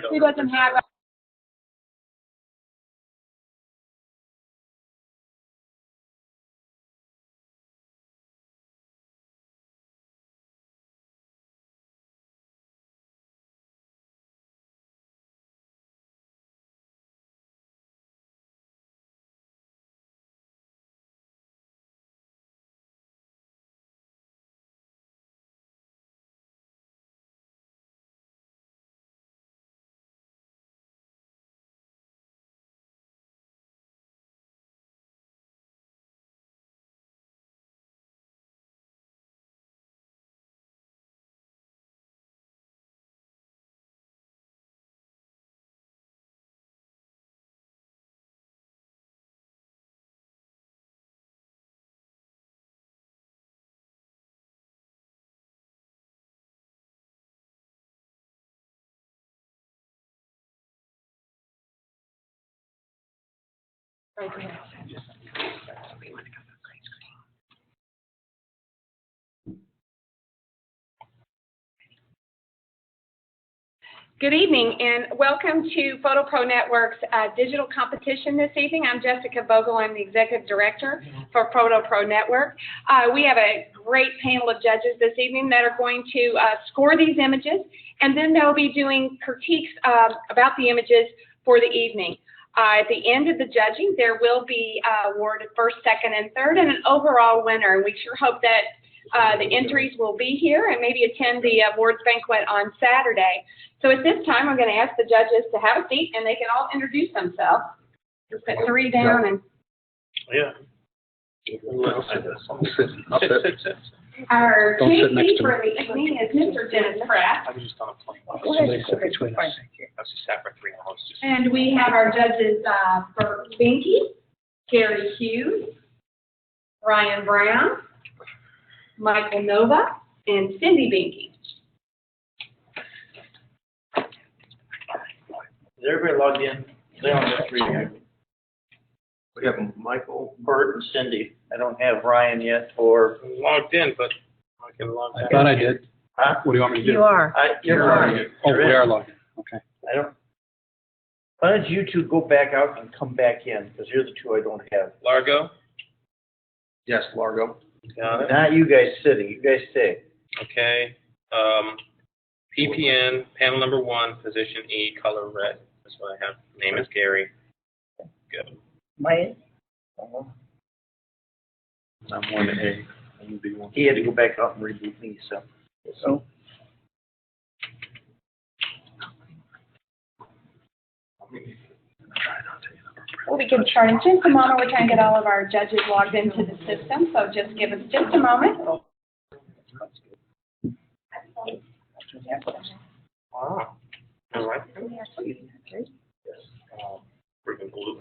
Who doesn't have a Good evening and welcome to PhotoPro Network's digital competition this evening. I'm Jessica Vogel. I'm the Executive Director for PhotoPro Network. We have a great panel of judges this evening that are going to score these images, and then they'll be doing critiques about the images for the evening. At the end of the judging, there will be awarded first, second, and third, and an overall winner. And we sure hope that the entries will be here and maybe attend the awards banquet on Saturday. So at this time, I'm going to ask the judges to have a seat, and they can all introduce themselves. Just put 3 down and. Yeah. Our KC for the evening is Mr. Dennis Pratt. I was just on a plane. And we have our judges for Binky, Gary Hughes, Ryan Brown, Michael Nova, and Cindy Binky. Is everybody logged in? They don't have 3 here. We have Michael, Bert, and Cindy. I don't have Ryan yet, or logged in, but I can log in. I thought I did. Huh? What do you want me to do? You are. You're logged in. Oh, we are logged in. Okay. I don't. Why don't you two go back out and come back in? Because you're the 2 I don't have. Largo? Yes, Largo. Got it. Not you guys sitting. You guys stay. Okay. PPN, panel number 1, position E, color red. That's what I have. Name is Gary. Good. Mine? I'm 1A. I'm B1. He had to go back out and reboot me, so. So. We'll be getting started in just a moment. We're trying to get all of our judges logged into the system, so just give us just a moment. Wow. All right. Freaking blue.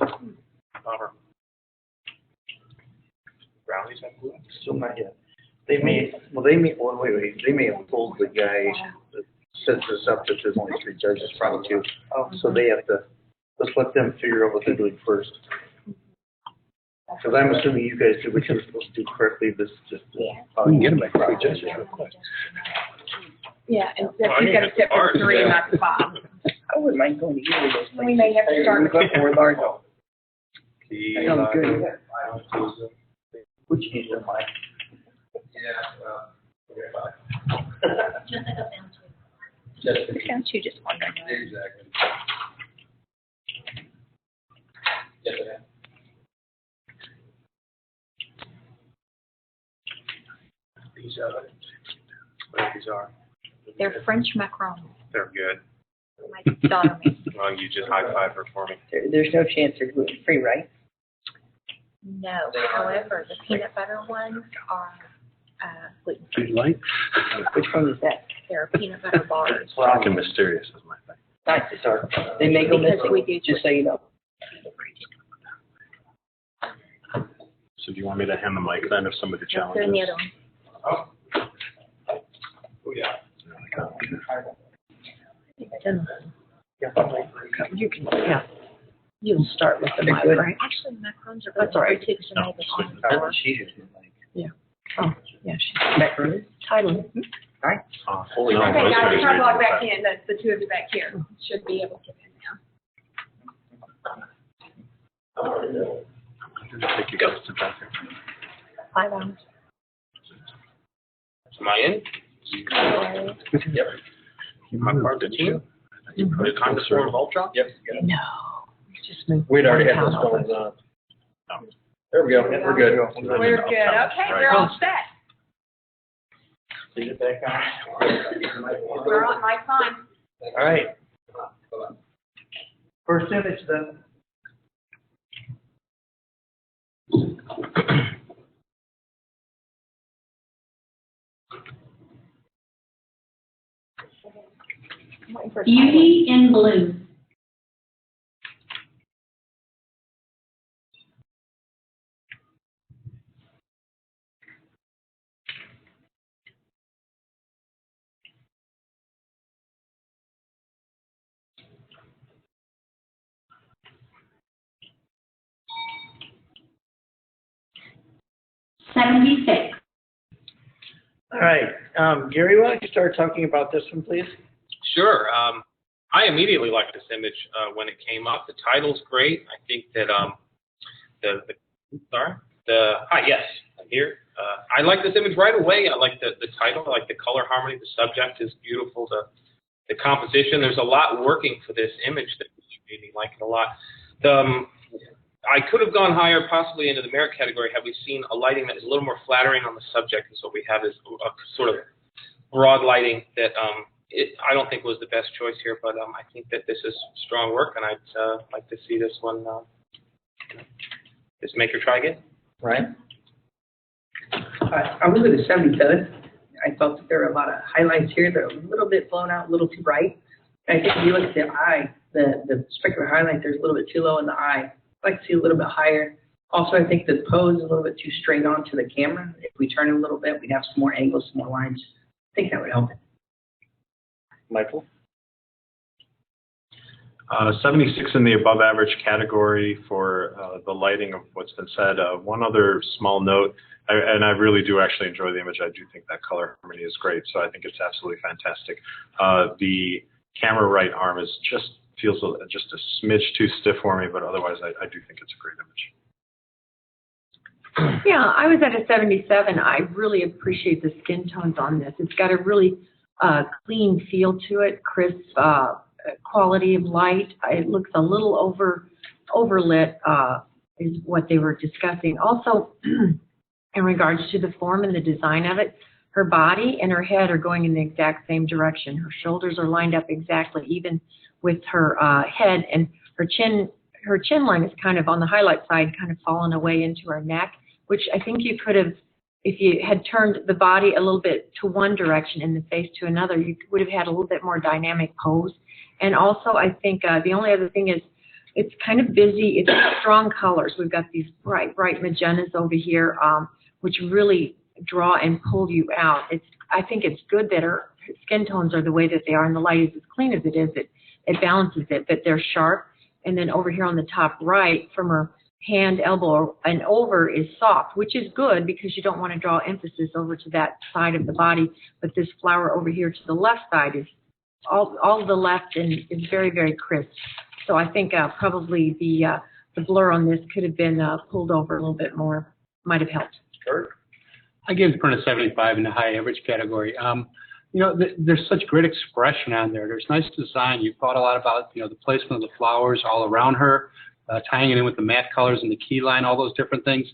Cover. Brownies have glue? Still not yet. They may, wait. They may have told the guy that sets this up that there's only 3 judges, probably 2. Oh. So they have to, let's let them figure out what they're doing first. Because I'm assuming you guys did what you were supposed to do correctly. This is just. We can get them back 3 judges real quick. Yeah, and you've got to sit for 3 and not 5. I wouldn't mind going to either of those places. We may have to start with More Largo. Sounds good. Which is the mic? Can't you just wonder? Exactly. These are. What these are? They're French macarons. They're good. My daughter makes them. Well, you just high-five her for me. There's no chance they're gluten-free, right? No, however, the peanut butter ones are gluten Do free. you like? Which one is that? They're peanut butter bars. Dark and mysterious is my thing. Nice. Dark. They may go Because missing, we do just so you know. So do you want me to hand the mic then if somebody challenges? They're in the other one. Oh. Oh, yeah. You can, yeah. You'll start with the They're mic, good. right? Actually, the macarons are That's good all right. too because they make it on the That's floor. what she did. Like. Yeah. Oh, yeah. Macaroni. Thailand. right. Holy Okay, those guys, guys try to are log back in. The two of you back here should be able to get in now. Take you guys to back there. 5 hours. Am I in? Yep. Am I part of the team? You put it Time to form Voltron? Yep. No. Just move. We'd already had one those town over. phones on. There we go, we're good. We're good. Okay, we're all set. Leave it back on. We're on, mic's on. All right. First image then. Beauty in Blue. $76. All right, Gary, why don't you start talking about this one, please? Sure. I immediately liked this image when it came up. The title's great. I think that yes, I'm here. I like this image right away. I like the title. I like the color harmony. The subject is beautiful. The composition. There's a lot working for this image that made me like it a lot. I could have gone higher, possibly into the merit category, had we seen a lighting that is a little more flattering on the subject. And so what we have is a sort of broad lighting that I don't think was the best choice here, but I think that this is strong work, and I'd like to see this one, this maker try again. Right. I was at a 77. I felt that there were a lot of highlights here that are a little bit blown out, a little too bright. I think if you look at the eye, the specular highlight, there's a little bit too low in the eye. I'd like to see a little bit higher. Also, I think the pose is a little bit too straight on to the camera. If we turn it a little bit, we'd have some more angles, some more lines. I think that would help it. Michael? 76 in the above average category for the lighting of what's been said. One other small note, and I really do actually enjoy the image. I do think that color harmony is great, so I think it's absolutely fantastic. The camera right arm feels just a smidge too stiff for me, but otherwise I do think it's a great image. Yeah, I was at a 77. I really appreciate the skin tones on this. It's got a really clean feel to it, crisp quality of light. It looks a little overlit is what they were discussing. Also, in regards to the form and the design of it, her body and her head are going in the exact same direction. Her shoulders are lined up exactly, even with her head, and her chin line is kind of on the highlight side, kind of fallen away into her neck, which I think you could have, if you had turned the body a little bit to one direction and the face to another, you would have had a little bit more dynamic pose. And also, I think the only other thing is it's kind of busy. It's strong colors. We've got these bright magentas over here, which really draw and pull you out. I think it's good that her skin tones are the way that they are, and the light is as clean as it is. It balances it, but they're sharp. And then over here on the top right, from her hand, elbow, and over is soft, which is good because you don't want to draw emphasis over to that side of the body. But this flower over here to the left side is all the left and is very, very crisp. So I think probably the blur on this could have been pulled over a little bit more. Might have helped. Kurt? I gave the print a 75 in the high average category. You know, there's such great expression on there. There's nice design. You've thought a lot about, you know, the placement of the flowers all around her, tying it in with the matte colors and the key line, all those different things.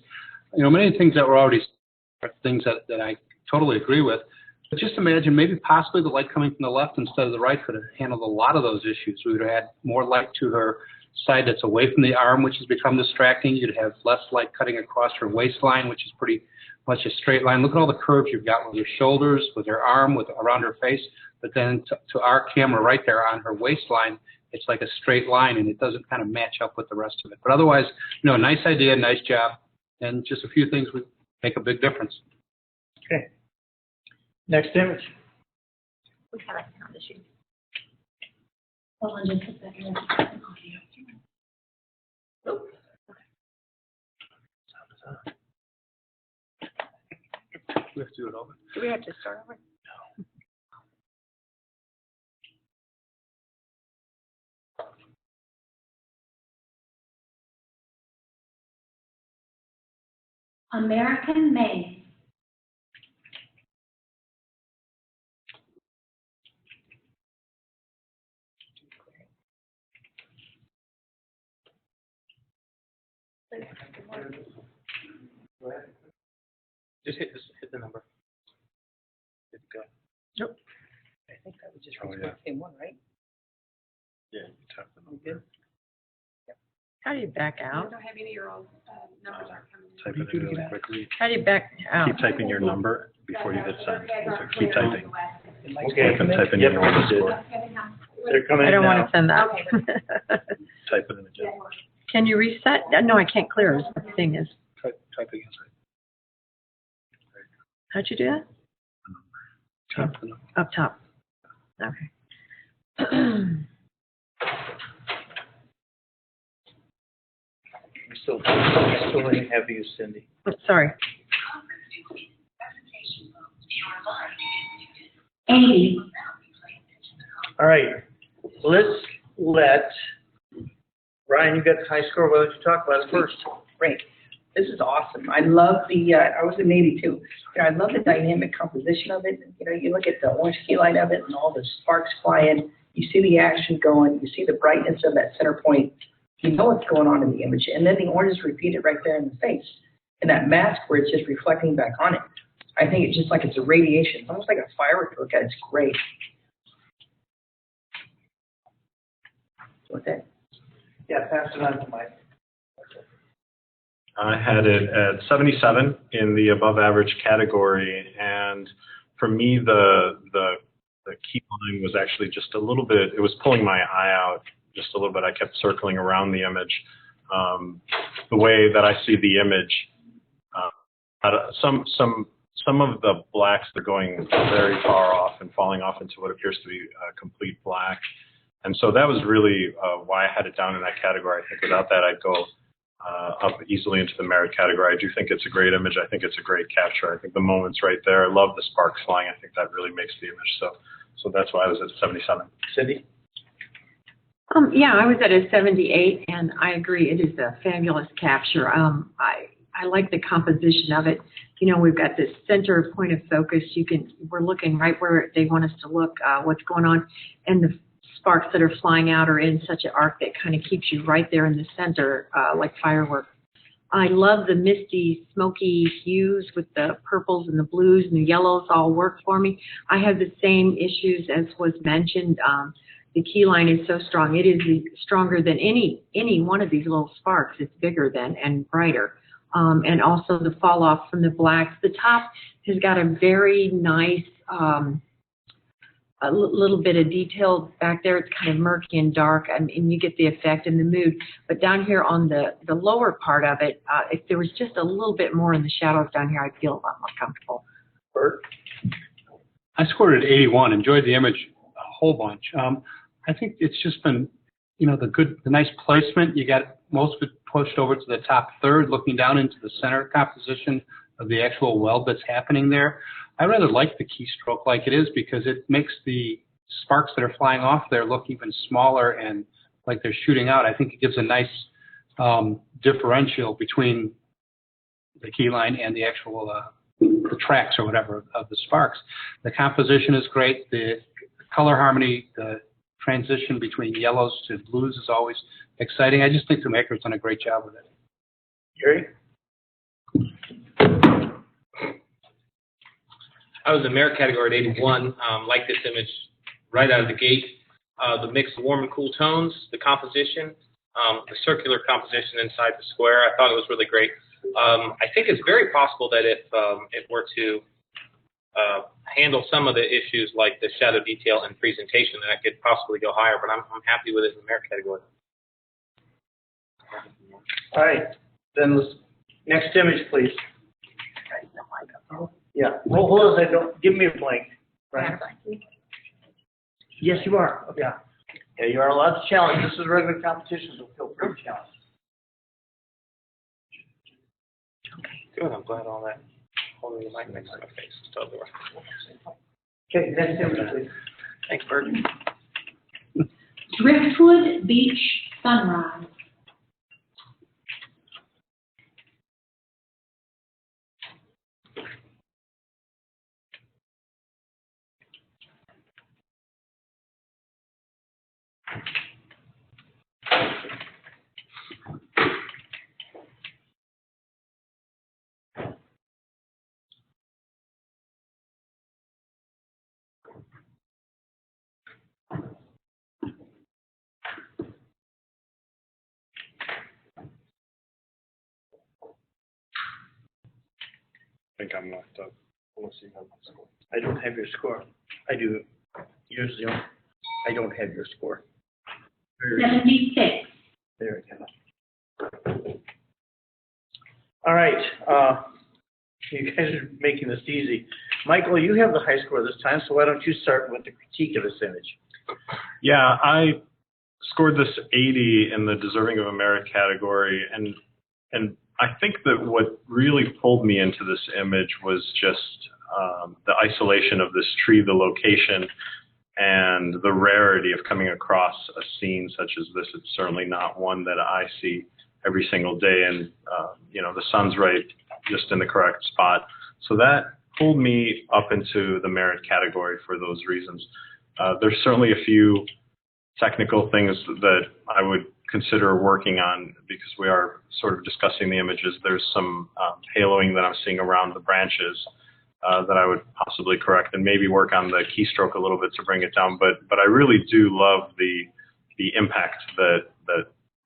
You know, many things that were already things that I totally agree with. But just imagine maybe possibly the light coming from the left instead of the right could have handled a lot of those issues. We would have had more light to her side that's away from the arm, which has become distracting. You'd have less light cutting across her waistline, which is pretty much a straight line. Look at all the curves you've got with her shoulders, with her arm, with around her face. But then to our camera right there on her waistline, it's like a straight line, and it doesn't kind of match up with the rest of it. But otherwise, you know, nice idea, nice job, and just a few things would make a big difference. Okay. Next image. We have a sound issue. Hold on just a second. We have to do it over. Do we have to start over? American made. Just hit the number. Good to go. Yep. I think that was just the same one, right? Yeah, you tap the number. Good. How do you back I out? don't have any of your old numbers aren't coming in. Type it in really quickly. How do you back out? Keep typing your number before you hit send. So keep typing. Okay. You can type in your normal score. They're coming I in don't now. want to send that. Type it in again. Can you reset? No, I can't clear is what the thing is. Type again. How'd you do that? Tap the number. Up top. Okay. We still didn't have you, Cindy. Sorry. 80. All right, let's let, Ryan, you got the high score, why don't you talk about it first? Great. This is awesome. I love the, I was in Navy too. You know, I love the dynamic composition of it. You know, you look at the orange key light of it and all the sparks flying. You see the action going. You see the brightness of that center point. You know what's going on in the image. And then the orange is repeated right there in the face. And that mask where it's just reflecting back on it. I think it's just like it's a radiation. It's almost like a firework look at it. It's great. What's that? Yeah, pass it on to Mike. I had it at 77 in the above average category, and for me the key line was actually just a little bit, it was pulling my eye out just a little bit. I kept circling around the image. The way that I see the image, some of the blacks are going very far off and falling off into what appears to be complete black. And so that was really why I had it down in that category. I think without that, I'd go up easily into the merit category. I do think it's a great image. I think it's a great capture. I think the moment's right there. I love the sparks flying. I think that really makes the image. So that's why I was at 77. Cindy? Yeah, I was at a 78, and I agree. It is a fabulous capture. I like the composition of it. You know, we've got this center point of focus. We're looking right where they want us to look, what's going on, and the sparks that are flying out are in such an arc that kind of keeps you right there in the center, like fireworks. I love the misty, smoky hues with the purples and the blues and the yellows all work for me. I have the same issues as was mentioned. The key line is so strong. It is stronger than any one of these little sparks. It's bigger than and brighter. And also the fall off from the blacks. The top has got a very nice, a little bit of detail back there. It's kind of murky and dark, and you get the effect and the mood. But down here on the lower part of it, if there was just a little bit more in the shadows down here, I'd feel a lot more comfortable. Bert? I scored at 81. Enjoyed the image a whole bunch. I think it's just been, you know, the nice placement. You got most of it pushed over to the top third, looking down into the center composition of the actual weld that's happening there. I rather like the keystroke like it is because it makes the sparks that are flying off there look even smaller and like they're shooting out. I think it gives a nice differential between the key line and the actual the tracks or whatever of the sparks. The composition is great. The color harmony, the transition between yellows to blues is always exciting. I just think the maker's done a great job with it. Gary? I was in merit category at 81. Like this image right out of the gate. The mix of warm and cool tones, the composition, the circular composition inside the square. I thought it was really great. I think it's very possible that if it were to handle some of the issues like the shadow detail and presentation, that I could possibly go higher, but I'm happy with it in the merit category. All right, then next image, please. Yeah, well, hold on, don't, give me a blank. Right? Yes, you are. Okay. Yeah, you are allowed to challenge. This is regular competition, so feel free to challenge. Good, I'm glad all that holding the mic next to my face. Totally worth it. Okay, next image, please. Thanks, Bert. Driftwood Beach Sunrise. I think I'm knocked up. Unless you have my score. I don't have your score. I do. Yours, the only. I don't have your score. 76. There we go. All right. You guys are making this easy. Michael, you have the high score this time, so why don't you start with the critique of this image? Yeah, I scored this 80 in the deserving of a merit category, and I think that what really pulled me into this image was just the isolation of this tree, the location, and the rarity of coming across a scene such as this. It's certainly not one that I see every single day, and the sun's right just in the correct spot. So that pulled me up into the merit category for those reasons. There's certainly a few technical things that I would consider working on because we are sort of discussing the images. There's some haloing that I'm seeing around the branches that I would possibly correct and maybe work on the keystroke a little bit to bring it down. But I really do love the impact that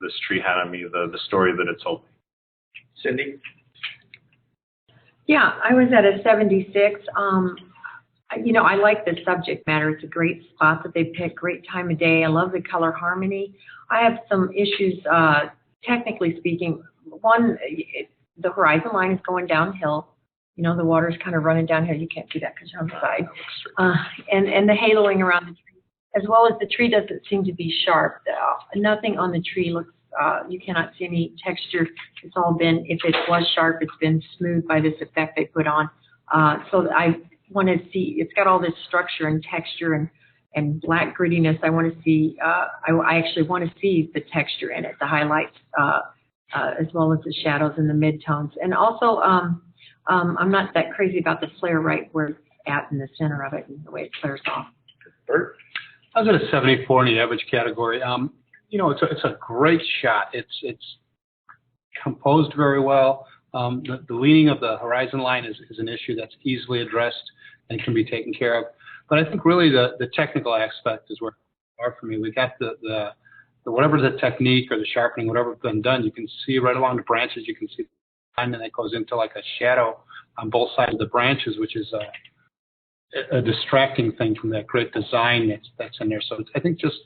this tree had on me, the story that it told me. Cindy? Yeah, I was at a 76. I like the subject matter. It's a great spot that they picked, great time of day. I love the color harmony. I have some issues, technically speaking. One, the horizon line is going downhill. The water's kind of running downhill. You can't see that because you're on the side. And the haloing around the tree, as well as the tree doesn't seem to be sharp. Nothing on the tree looks, you cannot see any texture. It's all been, if it was sharp, it's been smoothed by this effect they put on. So I want to see, it's got all this structure and texture and black grittiness. I want to see, I actually want to see the texture in it, the highlights, as well as the shadows and the midtones. And also, I'm not that crazy about the flare right where it's at in the center of it and the way it flares off. Bert? I was at a 74 in the average category. It's a great shot. It's composed very well. The leaning of the horizon line is an issue that's easily addressed and can be taken care of. But I think really the technical aspect is where it's hard for me. We got the whatever the technique or the sharpening, whatever's been done, you can see right along the branches, you can see the line, and it goes into like a shadow on both sides of the branches, which is a distracting thing from that great design that's in there. So I think just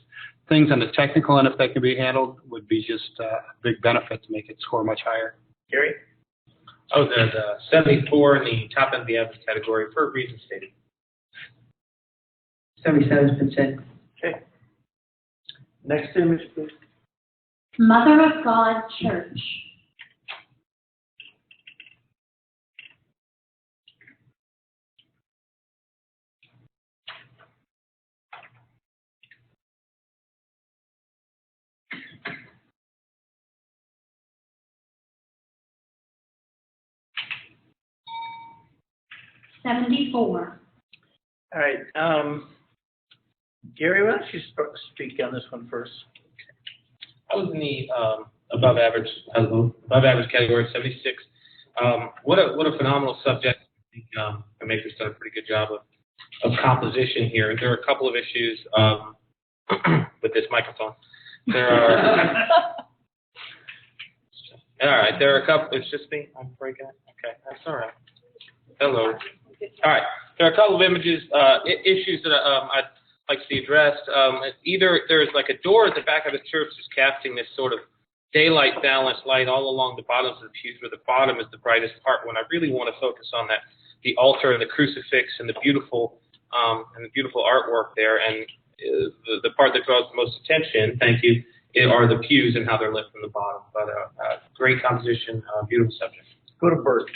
things on the technical end, if they can be handled, would be just a big benefit to make it score much higher. Gary? Oh, the 74 in the top end of the average category for reasons stated. 77 has been said. Okay. Next image, please. Mother of God Church. $74. All right. Gary, why don't you speak on this one first? I was in the above average category, 76. What a phenomenal subject. I think the maker's done a pretty good job of composition here. There are a couple of issues with this microphone. There are. All right, there are a couple. It's just me. I'm breaking it. Okay, that's all right. Hello. All right, there are a couple of issues that I'd like to see addressed. Either there's like a door at the back of the church that's casting this sort of daylight balanced light all along the bottoms of the pews, where the bottom is the brightest part. When I really want to focus on that, the altar and the crucifix and the beautiful artwork there, and the part that draws the most attention, thank you, are the pews and how they're lit from the bottom. But great composition, beautiful subject. Go to Bert.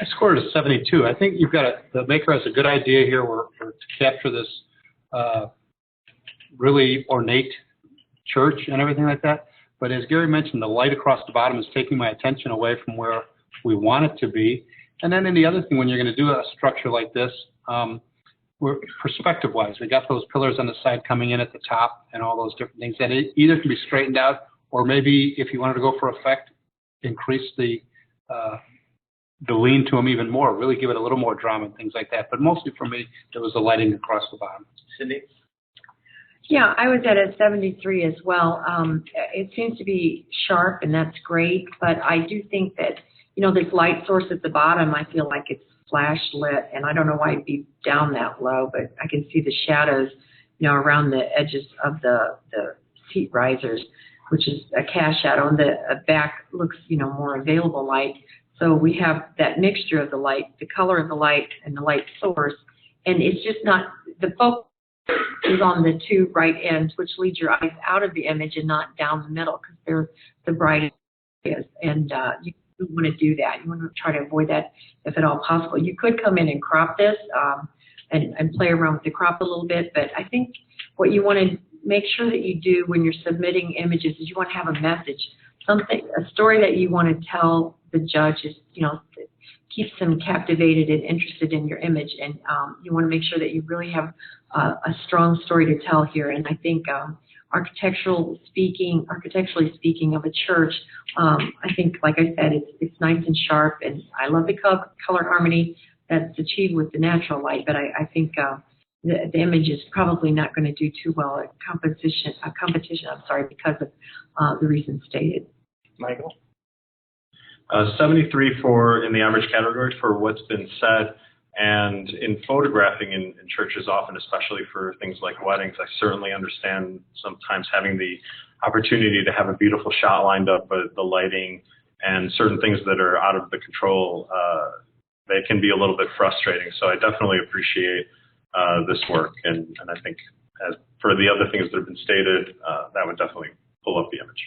I scored a 72. I think the maker has a good idea here to capture this really ornate church and everything like that. But as Gary mentioned, the light across the bottom is taking my attention away from where we want it to be. And then the other thing, when you're going to do a structure like this, perspective-wise, we got those pillars on the side coming in at the top and all those different things that either can be straightened out, or maybe if you wanted to go for effect, increase the lean to them even more, really give it a little more drama and things like that. But mostly for me, there was the lighting across the bottom. Cindy? Yeah, I was at a 73 as well. It seems to be sharp, and that's great, but I do think that, this light source at the bottom, I feel like it's flash lit, and I don't know why it'd be down that low, but I can see the shadows, around the edges of the seat risers, which is a cast shadow, and the back looks, more available light. So we have that mixture of the light, the color of the light, and the light source, and it's just not, the focus is on the two right ends, which leads your eyes out of the image and not down the middle, because they're the brightest areas. And you want to do that. You want to try to avoid that if at all possible. You could come in and crop this and play around with the crop a little bit, but I think what you want to make sure that you do when you're submitting images is you want to have a message, a story that you want to tell the judge is, keeps them captivated and interested in your image, and you want to make sure that you really have a strong story to tell here. And I think architecturally speaking of a church, I think, like I said, it's nice and sharp, and I love the color harmony that's achieved with the natural light. But I think the image is probably not going to do too well at competition. Because of the reasons stated. Michael? 73 in the average category for what's been said. And in photographing in churches often, especially for things like weddings, I certainly understand sometimes having the opportunity to have a beautiful shot lined up, but the lighting and certain things that are out of the control, they can be a little bit frustrating. So I definitely appreciate this work. And I think as for the other things that have been stated, that would definitely pull up the image.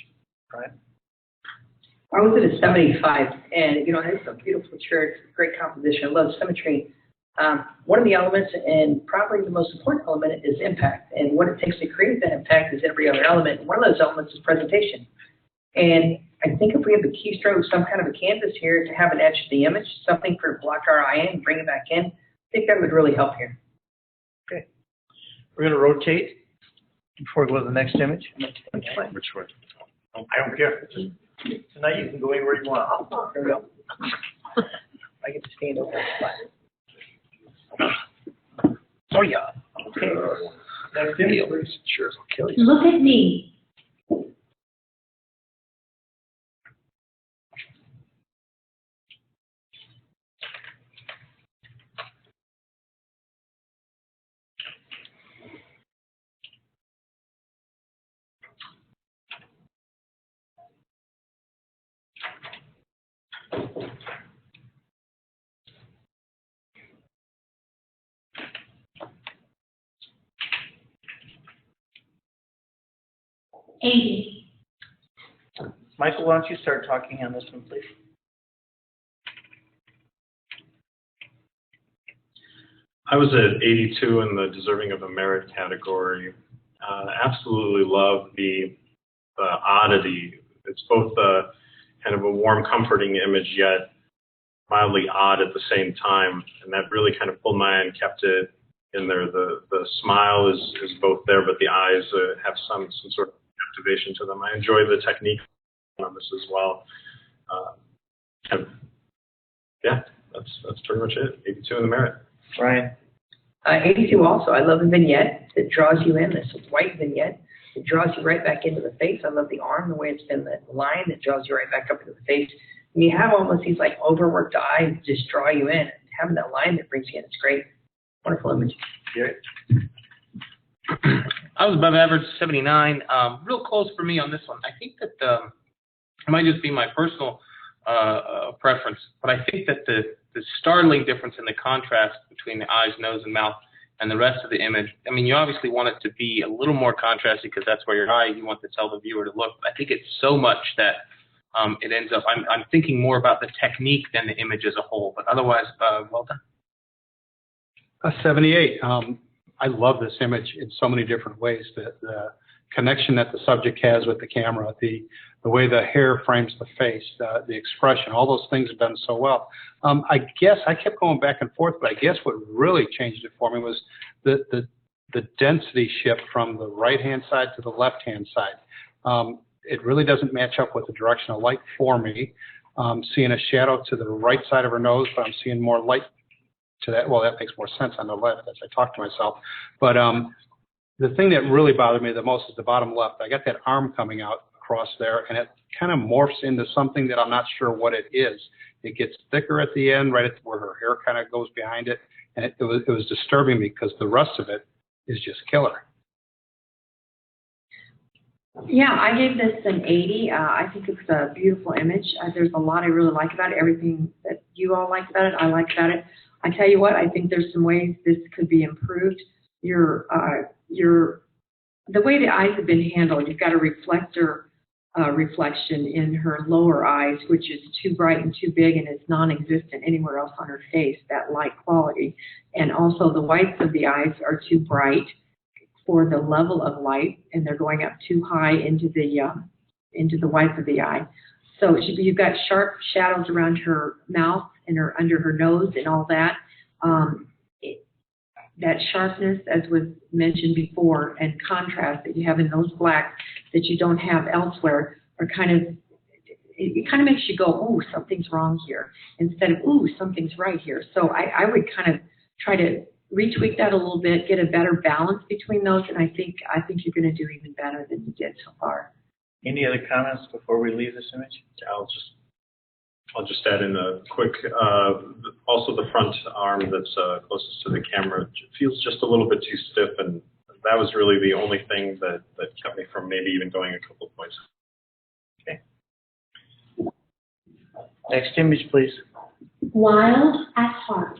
Right. I was at a 75, and it's a beautiful church, great composition. I love symmetry. One of the elements, and probably the most important element, is impact. And what it takes to create that impact is every other element. One of those elements is presentation. And I think if we have a keystroke, some kind of a canvas here to have an edge to the image, something for block our eye in, bring it back in, I think that would really help here. Okay. We're going to rotate before we go to the next image. Which way? I don't care. Tonight you can go anywhere you want. Here we go. I get to stand over the spot. Oh, yeah. Okay. Next image, please. Sure, I'll kill you. Look at me. Michael, why don't you start talking on this one, please? I was at 82 in the deserving of a merit category. Absolutely love the oddity. It's both kind of a warm, comforting image, yet mildly odd at the same time, and that really kind of pulled my eye and kept it in there. The smile is both there, but the eyes have some sort of activation to them. I enjoy the technique on this as well. Yeah, that's pretty much it. 82 in the merit. Ryan? 82 also. I love the vignette. It draws you in. This white vignette. It draws you right back into the face. I love the arm, the way it's been the line that draws you right back up into the face. And you have almost these like overworked eyes that just draw you in. Having that line that brings you in, it's great. Wonderful image. Gary? I was above average, 79. Real close for me on this one. I think that it might just be my personal preference, but I think that the startling difference in the contrast between the eyes, nose, and mouth and the rest of the image, I mean, you obviously want it to be a little more contrasty because that's where your eye, you want to tell the viewer to look. But I think it's so much that it ends up, I'm thinking more about the technique than the image as a whole, but otherwise, well done. 78. I love this image in so many different ways. The connection that the subject has with the camera, the the way the hair frames the face, the expression, all those things are done so well. I guess I kept going back and forth, but I guess what really changed it for me was the density shift from the right-hand side to the left-hand side. It really doesn't match up with the direction of light for me. Seeing a shadow to the right side of her nose, but I'm seeing more light to that. Well, that makes more sense on the left as I talk to myself. But the thing that really bothered me the most is the bottom left. I got that arm coming out across there, and it kind of morphs into something that I'm not sure what it is. It gets thicker at the end, right at where her hair kind of goes behind it, and it was disturbing me because the rest of it is just killer. Yeah, I gave this an 80. I think it's a beautiful image. There's a lot I really like about it. Everything that you all like about it, I like about it. I tell you what, I think there's some ways this could be improved. The way the eyes have been handled, you've got a reflector reflection in her lower eyes, which is too bright and too big, and it's non-existent anywhere else on her face, that light quality. And also the whites of the eyes are too bright for the level of light, and they're going up too high into the whites of the eye. So you've got sharp shadows around her mouth and under her nose and all that. That sharpness, as was mentioned before, and contrast that you have in those blacks that you don't have elsewhere, are it kind of makes you go, oh, something's wrong here, instead of, ooh, something's right here. So I would kind of try to retweak that a little bit, get a better balance between those, and I think you're going to do even better than you did so far. Any other comments before we leave this image? I'll just add in a quick, also the front arm that's closest to the camera feels just a little bit too stiff, and that was really the only thing that kept me from maybe even going a couple of points. Okay. Next image, please. Wild at heart.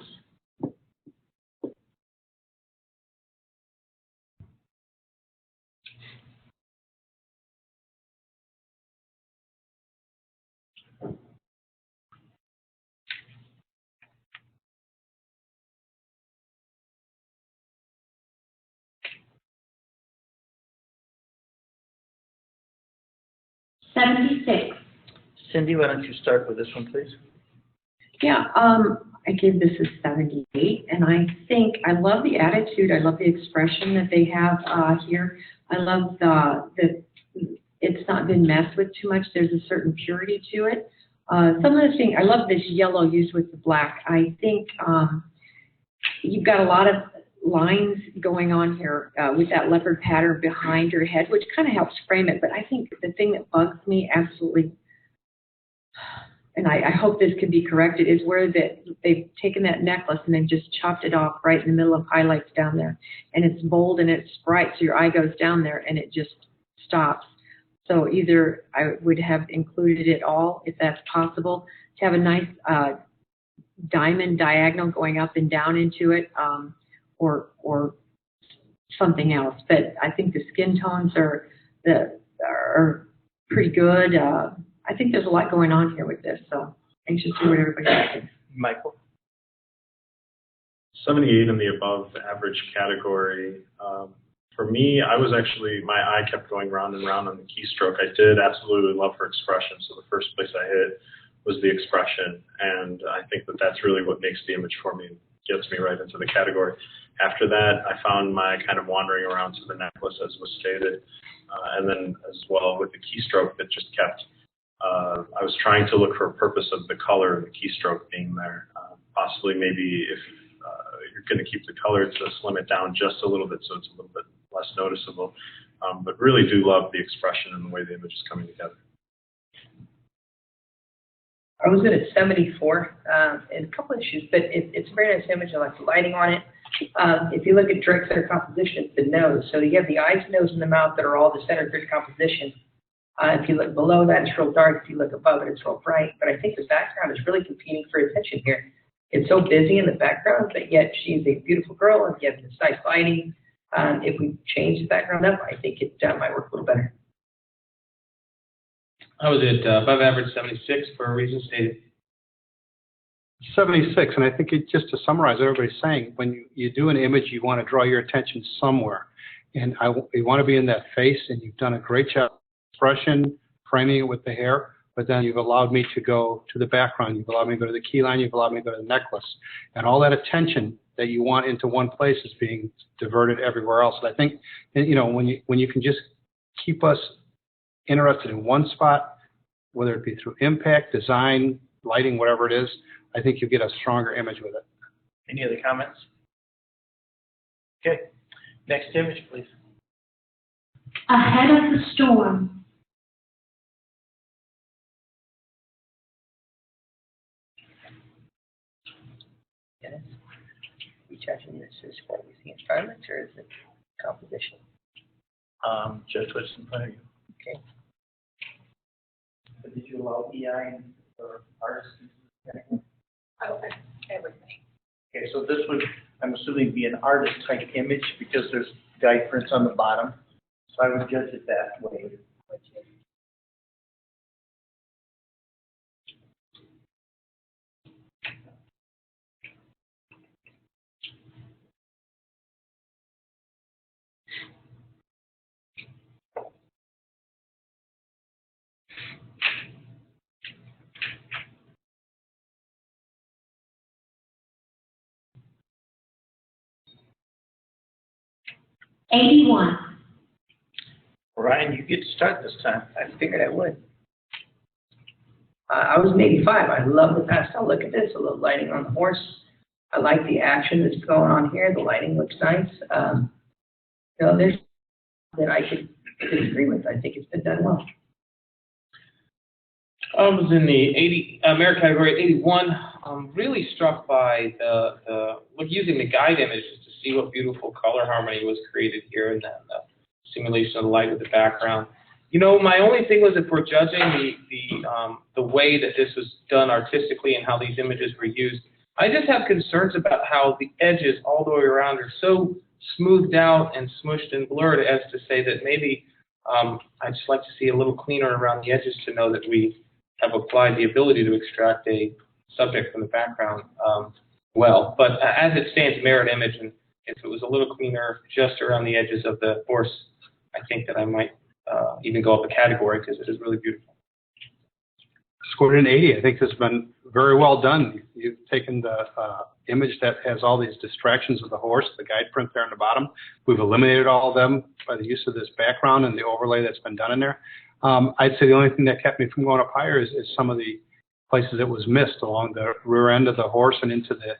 $76. Cindy, why don't you start with this one, please? Yeah, I gave this a 78, and I think I love the attitude. I love the expression that they have here. I love that it's not been messed with too much. There's a certain purity to it. Some of the things, I love this yellow used with the black. I think you've got a lot of lines going on here with that leopard pattern behind her head, which kind of helps frame it. But I think the thing that bugs me absolutely, and I hope this can be corrected, is where they've taken that necklace and they've just chopped it off right in the middle of highlights down there. And it's bold and it's bright, so your eye goes down there and it just stops. So either I would have included it all, if that's possible, to have a nice diamond diagonal going up and down into it, or something else. But I think the skin tones are pretty good. I think there's a lot going on here with this, so anxious to see what everybody thinks. Michael? 78 in the above average category. For me, my eye kept going round and round on the keystroke. I did absolutely love her expression, so the first place I hit was the expression, and I think that's really what makes the image for me, gets me right into the category. After that, I found my kind of wandering around to the necklace, as was stated, and then as well with the keystroke that just kept, I was trying to look for a purpose of the color of the keystroke being there. Possibly maybe if you're going to keep the color, to slim it down just a little bit so it's a little bit less noticeable. But really do love the expression and the way the image is coming together. I was at a 74 in a couple of issues, but it's a very nice image. I like the lighting on it. If you look at direct center composition, it's the nose. So you have the eyes, nose, and the mouth that are all the center grid composition. If you look below that, it's real dark. If you look above it, it's real bright. But I think the background is really competing for attention here. It's so busy in the background, but yet she's a beautiful girl, and you have this nice lighting. If we change the background up, I think it might work a little better. I was at above average 76 for a reason stated. 76, and I think just to summarize what everybody's saying, when you do an image, you want to draw your attention somewhere. And you want to be in that face, and you've done a great job. Expression, framing it with the hair, but then you've allowed me to go to the background. You've allowed me to go to the key line. You've allowed me to go to the necklace. And all that attention that you want into one place is being diverted everywhere else. And I think, you know, when you can just keep us interested in one spot, whether it be through impact, design, lighting, whatever it is, I think you get a stronger image with it. Any other comments? Okay, next image, please. Ahead of the storm. Dennis, you judging this as what we see in environment, or is it composition? Judge what's in front of you. Okay. But did you allow EI or artists? Everything. Okay, so this would, I'm assuming, be an artist type image because there's guide prints on the bottom. So I would judge it that way. '81. Ryan, you get to start this time. I figured I would. I was an 85. I love the pastel look at this. I love lighting on the horse. I like the action that's going on here. The lighting looks nice. You know, there's that I could agree with. I think it's been done well. I was in the 80 Merit category, 81. I'm really struck by using the guide images to see what beautiful color harmony was created here, and then the simulation of the light with the background. You know, my only thing was if we're judging the way that this was done artistically and how these images were used, I just have concerns about how the edges all the way around are so smoothed out and smushed and blurred as to say that maybe I'd just like to see a little cleaner around the edges to know that we have applied the ability to extract a subject from the background well. But as it stands, mirrored image, and if it was a little cleaner just around the edges of the horse, I think that I might even go up a category because it is really beautiful. Scored an 80. I think this has been very well done. You've taken the image that has all these distractions of the horse, the guide print there on the bottom. We've eliminated all of them by the use of this background and the overlay that's been done in there. I'd say the only thing that kept me from going up higher is some of the places it was missed along the rear end of the horse and into the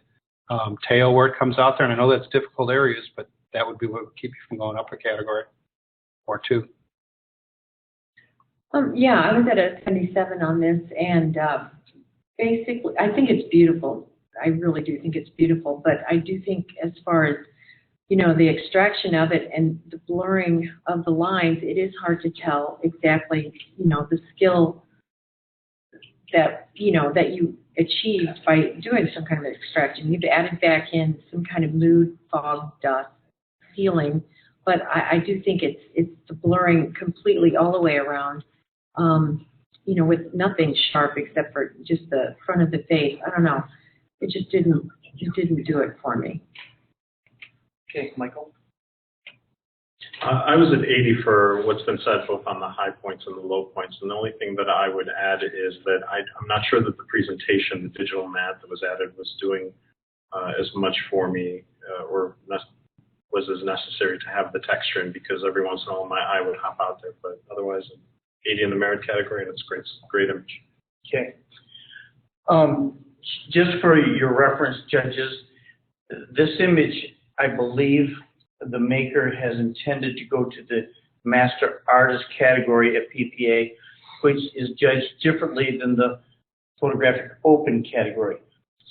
tail where it comes out there. And I know that's difficult areas, but that would be what would keep you from going up a category or two. Yeah, I was at a 77 on this, and basically, I think it's beautiful. I really do think it's beautiful, but I do think as far as, you know, the extraction of it and the blurring of the lines, it is hard to tell exactly, you know, the skill that, you know, that you achieved by doing some kind of extraction. You've added back in some kind of mood, fog, dust, feeling, but I do think it's the blurring completely all the way around. You know, with nothing sharp except for just the front of the face. I don't know. It just didn't do it for me. Okay, Michael? I was at 80 for what's been said both on the high points and the low points. And the only thing that I would add is that I'm not sure that the presentation, the digital mat that was added, was doing as much for me or was as necessary to have the texture in, because every once in a while my eye would hop out there. But otherwise, 80 in the merit category, and it's great image. Okay. Just for your reference, judges, this image, I believe the maker has intended to go to the Master Artist category at PPA, which is judged differently than the Photographic Open category.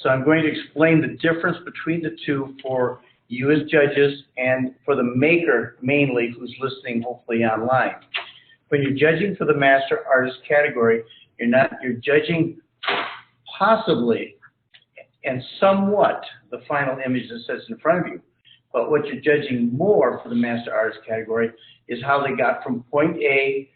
So I'm going to explain the difference between the two for you as judges and for the maker mainly, who's listening hopefully online. When you're judging for the Master Artist category, you're judging possibly and somewhat the final image that sits in front of you. But what you're judging more for the Master Artist category is how they got from point A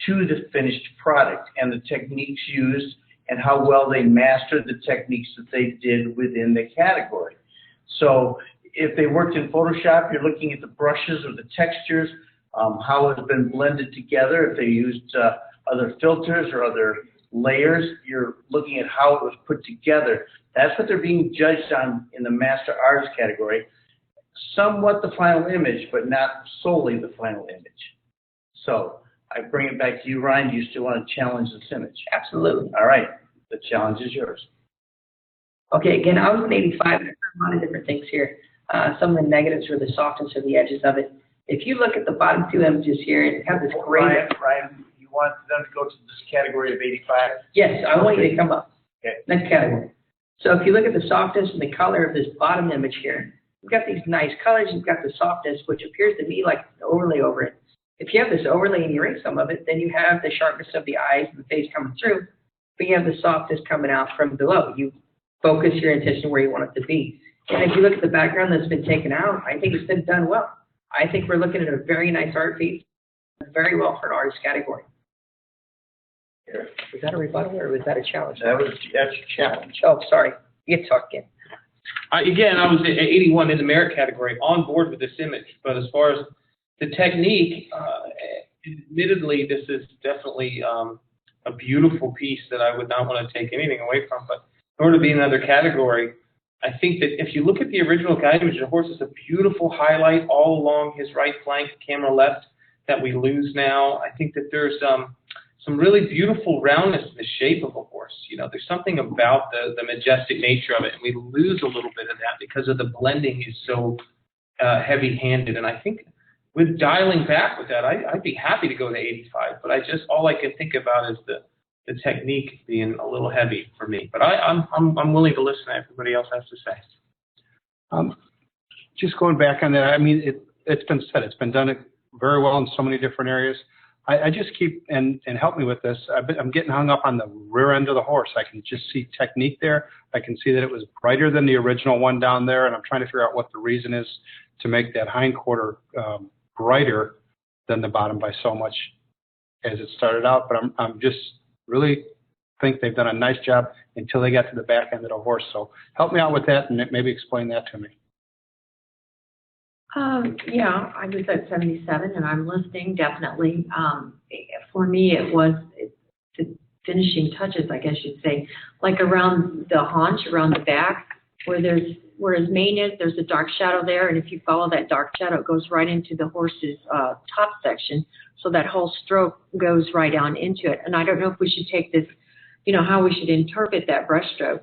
to the finished product and the techniques used and how well they mastered the techniques that they did within the category. So if they worked in Photoshop, you're looking at the brushes or the textures, how it's been blended together. If they used a other filters or other layers. You're looking at how it was put together. That's what they're being judged on in the Master Artist category. Somewhat the final image, but not solely the final image. So I bring it back to you, Ryan. Do you still want to challenge this image? Absolutely. All right. The challenge is yours. Okay, again, I was an 85. There's a lot of different things here. Some of the negatives were the softness of the edges of it. If you look at the bottom two images here, it has this great. Ryan, you want them to go to this category of 85? Yes, I want you to come up. Okay. Next category. So if you look at the softness and the color of this bottom image here, you've got these nice colors, you've got the softness, which appears to me like an overlay over it. If you have this overlay and you erase some of it, then you have the sharpness of the eyes and the face coming through, but you have the softness coming out from below. You focus your attention where you want it to be. And if you look at the background that's been taken out, I think it's been done well. I think we're looking at a very nice art piece, very well for an artist category. Was that a rebuttal or was that a challenge? That's your challenge. Oh, sorry. You talk again. Again, I was at 81 in the merit category, on board with this image. But as far as the technique, admittedly, this is definitely a beautiful piece that I would not want to take anything away from. But in order to be in another category, I think that if you look at the original guide image, the horse is a beautiful highlight all along his right flank, camera left, that we lose now. I think that there's some really beautiful roundness in the shape of a horse. You know, there's something about the majestic nature of it, and we lose a little bit of that because of the blending is so heavy-handed. And I think with dialing back with that, I'd be happy to go to 85, but all I can think about is the technique being a little heavy for me. But I'm willing to listen to everybody else has to say. Just going back on that, I mean, it's been said, it's been done very well in so many different areas. I just keep, and help me with this, I'm getting hung up on the rear end of the horse. I can just see technique there. I can see that it was brighter than the original one down there, and I'm trying to figure out what the reason is to make that hind quarter brighter than the bottom by so much as it started out. But I'm just really think they've done a nice job until they got to the back end of the horse. So help me out with that and maybe explain that to me. Yeah, I was at 77 and I'm listening, definitely. For me, it was the finishing touches, I guess you'd say, like around the haunch, around the back, where his mane is, there's a dark shadow there. And if you follow that dark shadow, it goes right into the horse's top section. So that whole stroke goes right down into it. And I don't know if we should take this, how we should interpret that brush stroke,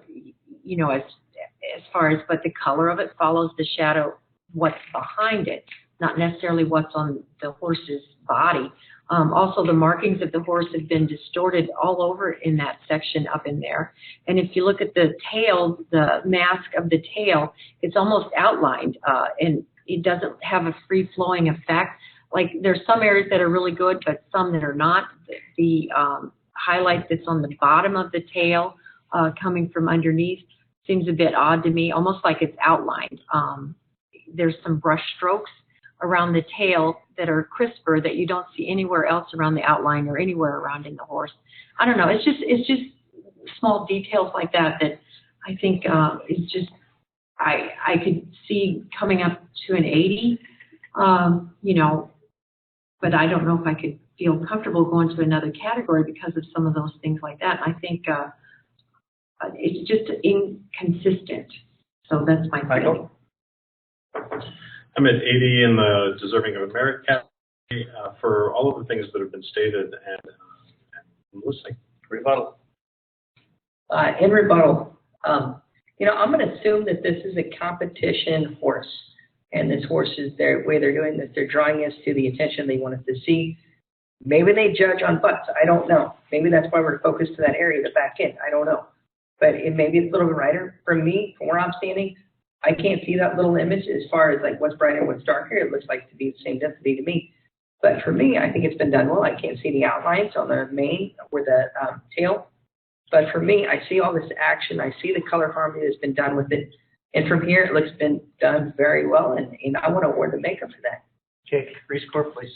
as far as, but the color of it follows the shadow, what's behind it, not necessarily what's on the horse's body. Also, the markings of the horse have been distorted all over in that section up in there. And if you look at the tail, the mask of the tail, it's almost outlined, and it doesn't have a free-flowing effect. Like, there's some areas that are really good, but some that are not. The highlight that's on the bottom of the tail coming from underneath seems a bit odd to me, almost like it's outlined. There's some brush strokes around the tail that are crisper that you don't see anywhere else around the outline or anywhere around in the horse. I don't know. It's just small details like that I think is just I could see coming up to an 80. But I don't know if I could feel comfortable going to another category because of some of those things like that. I think it's just inconsistent. So that's my feeling. I'm at 80 in the deserving of a merit category for all of the things that have been stated, and I'm listening. Rebuttal. In rebuttal, I'm going to assume that this is a competition horse, and this horse is the way they're doing this. They're drawing us to the attention they want us to see. Maybe they judge on butts. I don't know. Maybe that's why we're focused to that area, the back end. I don't know. But maybe it's a little bit brighter. For me, from where I'm standing, I can't see that little image as far as like what's brighter and what's darker. It looks like to be the same density to me. But for me, I think it's been done well. I can't see the outlines on the mane or the tail. But for me, I see all this action. I see the color harmony that's been done with it. And from here, it looks been done very well. And I want to award the makeup for that. Okay, rescore, please.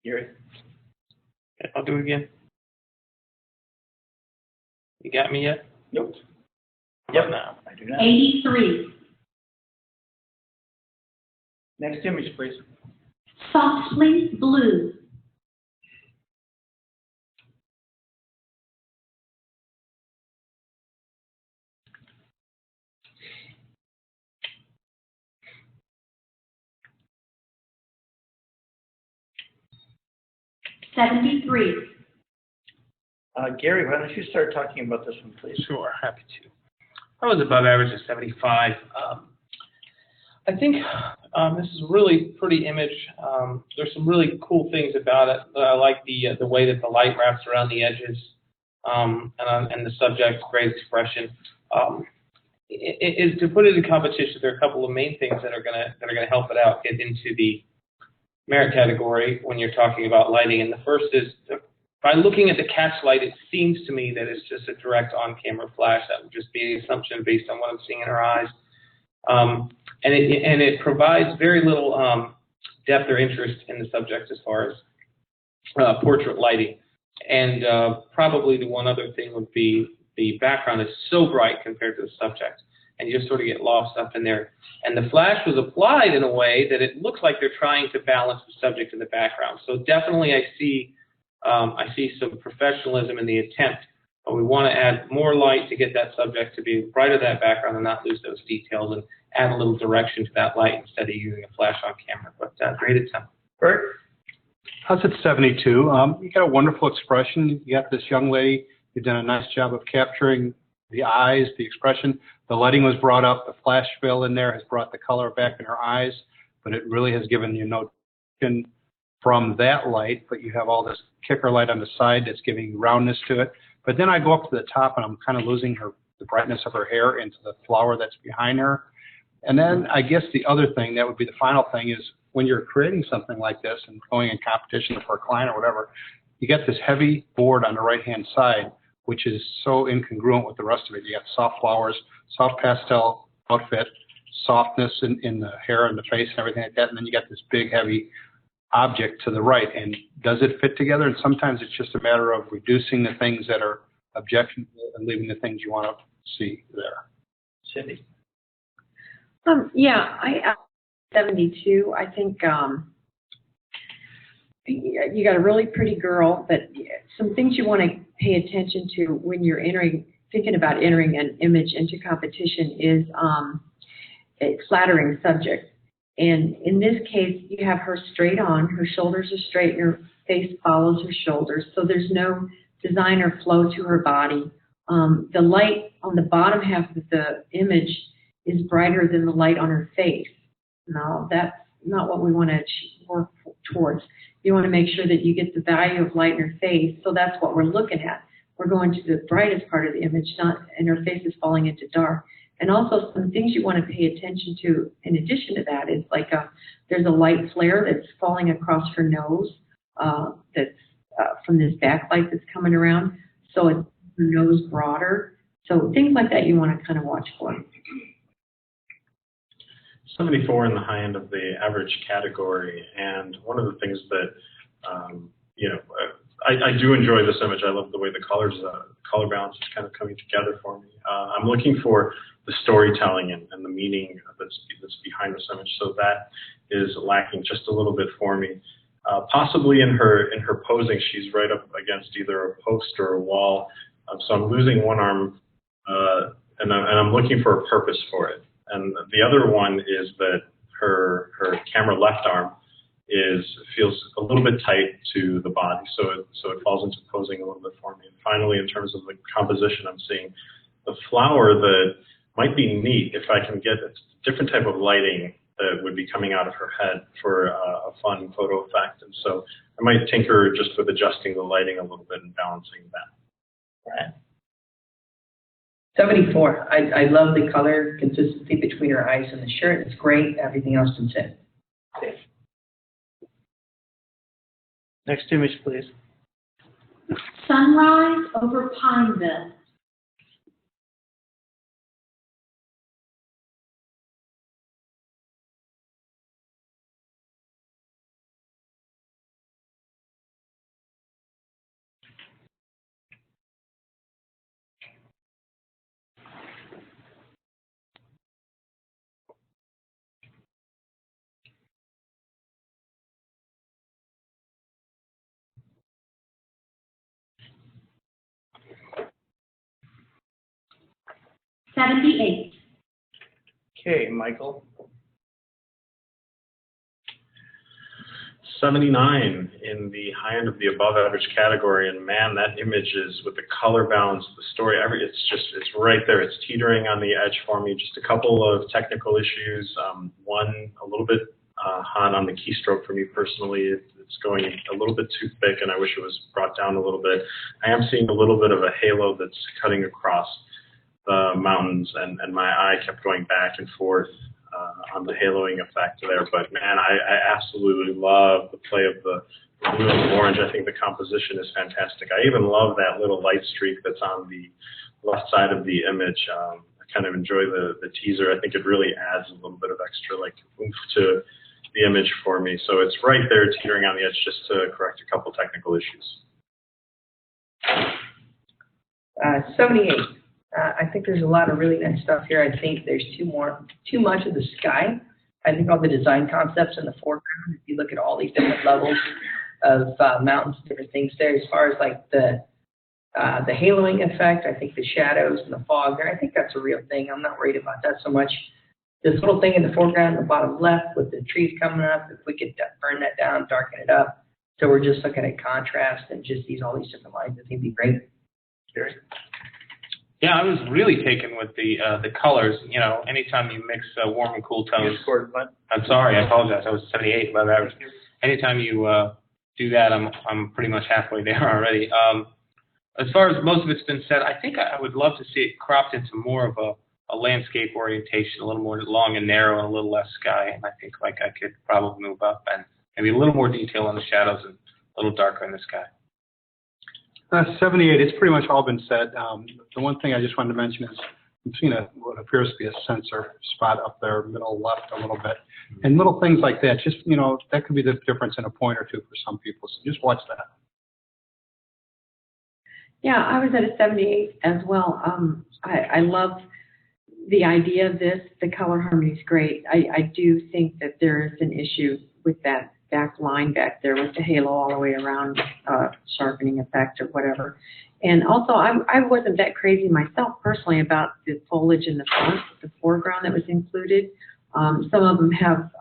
Gary? I'll do it again. You got me yet? Nope. How about now? I do not. 83. Next image, please. Softly blue. $73. Gary, why don't you start talking about this one, please? Sure, happy to. I was above average at 75. I think this is a really pretty image. There's some really cool things about it. I like the way that the light wraps around the edges, and the subject's great expression. To put it in competition, there are a couple of main things that are gonna help it out get into the merit category when you're talking about lighting. And the first is, by looking at the catch light, it seems to me that it's just a direct on-camera flash. That would just be an assumption based on what I'm seeing in her eyes. And it provides very little depth or interest in the subject as far as portrait lighting. And probably the one other thing would be the background is so bright compared to the subject, and you just sort of get lost up in there. And the flash was applied in a way that it looks like they're trying to balance the subject in the background. So definitely I see some professionalism in the attempt, but we want to add more light to get that subject to be brighter than that background and not lose those details, and add a little direction to that light instead of using a flash on camera. But great attempt. Bert? I was at 72. You got a wonderful expression. You got this young lady. You've done a nice job of capturing the eyes, the expression. The lighting was brought up. The flash fill in there has brought the color back in her eyes, but it really has given you no direction from that light. But you have all this kicker light on the side that's giving roundness to it. But then I go up to the top and I'm kind of losing the brightness of her hair into the flower that's behind her. And then I guess the other thing, that would be the final thing, is when you're creating something like this and going in competition for a client or whatever, you get this heavy board on the right-hand side, which is so incongruent with the rest of it. You got soft flowers, soft pastel outfit, softness in the hair and the face and everything like that, and then you got this big, heavy object to the right. And does it fit together? And sometimes it's just a matter of reducing the things that are objectionable and leaving the things you want to see there. Cindy? Yeah, I 72. I think you got a really pretty girl, but some things you want to pay attention to when you're thinking about entering an image into competition is a flattering subject. And in this case, you have her straight on, her shoulders are straight, and her face follows her shoulders, so there's no design or flow to her body. The light on the bottom half of the image is brighter than the light on her face. No, that's not what we want to work towards. You want to make sure that you get the value of light in her face, so that's what we're looking at. We're going to the brightest part of the image, and her face is falling into dark. And also some things you want to pay attention to in addition to that is like there's a light flare that's falling across her nose that's from this backlight that's coming around, so it's her nose broader. So things like that you want to kind of watch for. 74 in the high end of the average category, and one of the things that I do enjoy this image. I love the way the color balance is kind of coming together for me. I'm looking for the storytelling and the meaning that's behind this image, so that is lacking just a little bit for me. Possibly in her posing, she's right up against either a post or a wall, so I'm losing one arm, and I'm looking for a purpose for it. And the other one is that her camera left arm feels a little bit tight to the body, so it falls into posing a little bit for me. And finally, in terms of the composition, I'm seeing the flower that might be neat if I can get a different type of lighting that would be coming out of her head for a fun photo effect. And so I might tinker just with adjusting the lighting a little bit and balancing that. Right. 74. I love the color consistency between her eyes and the shirt. It's great. Everything else been said. Next image, please. Sunrise over Pineville. 78. Okay, Michael. 79 in the high end of the above average category, and man, that image is with the color balance, the story, it's right there. It's teetering on the edge for me. Just a couple of technical issues. One, a little bit hot on the keystroke for me personally. It's going a little bit too thick, and I wish it was brought down a little bit. I am seeing a little bit of a halo that's cutting across the mountains, and my eye kept going back and forth on the haloing effect there. But man, I absolutely love the play of the blue and the orange. I think the composition is fantastic. I even love that little light streak that's on the left side of the image. I kind of enjoy the teaser. I think it really adds a little bit of extra like oomph to the image for me. So it's right there teetering on the edge, just to correct a couple technical issues. 78. I think there's a lot of really nice stuff here. I think there's too much of the sky. I think all the design concepts in the foreground, if you look at all these different levels of mountains, different things there, as far as like the haloing effect, I think the shadows and the fog there, I think that's a real thing. I'm not worried about that so much. This little thing in the foreground, in the bottom left, with the trees coming up, if we could burn that down, darken it up, so we're just looking at contrast and just all these different lines, I think would be great. Gary? Yeah, I was really taken with the colors. You know, anytime you mix warm and cool tones. I'm sorry, I apologize. I was 78 above average. Anytime you do that, I'm pretty much halfway there already. As far as most of it's been said, I think I would love to see it cropped into more of a landscape orientation, a little more long and narrow and a little less sky. And I think like I could probably move up and maybe a little more detail on the shadows and a little darker in the sky. 78, it's pretty much all been said. The one thing I just wanted to mention is I'm seeing what appears to be a sensor spot up there, middle left a little bit. And little things like that, just, you know, that could be the difference in a point or two for some people. So just watch that. Yeah, I was at a 78 as well. I love the idea of this. The color harmony is great. I do think that there is an issue with that back line back there with the halo all the way around, sharpening effect or whatever. And also, I wasn't that crazy myself personally about the foliage in the front, the foreground that was included. Some of them have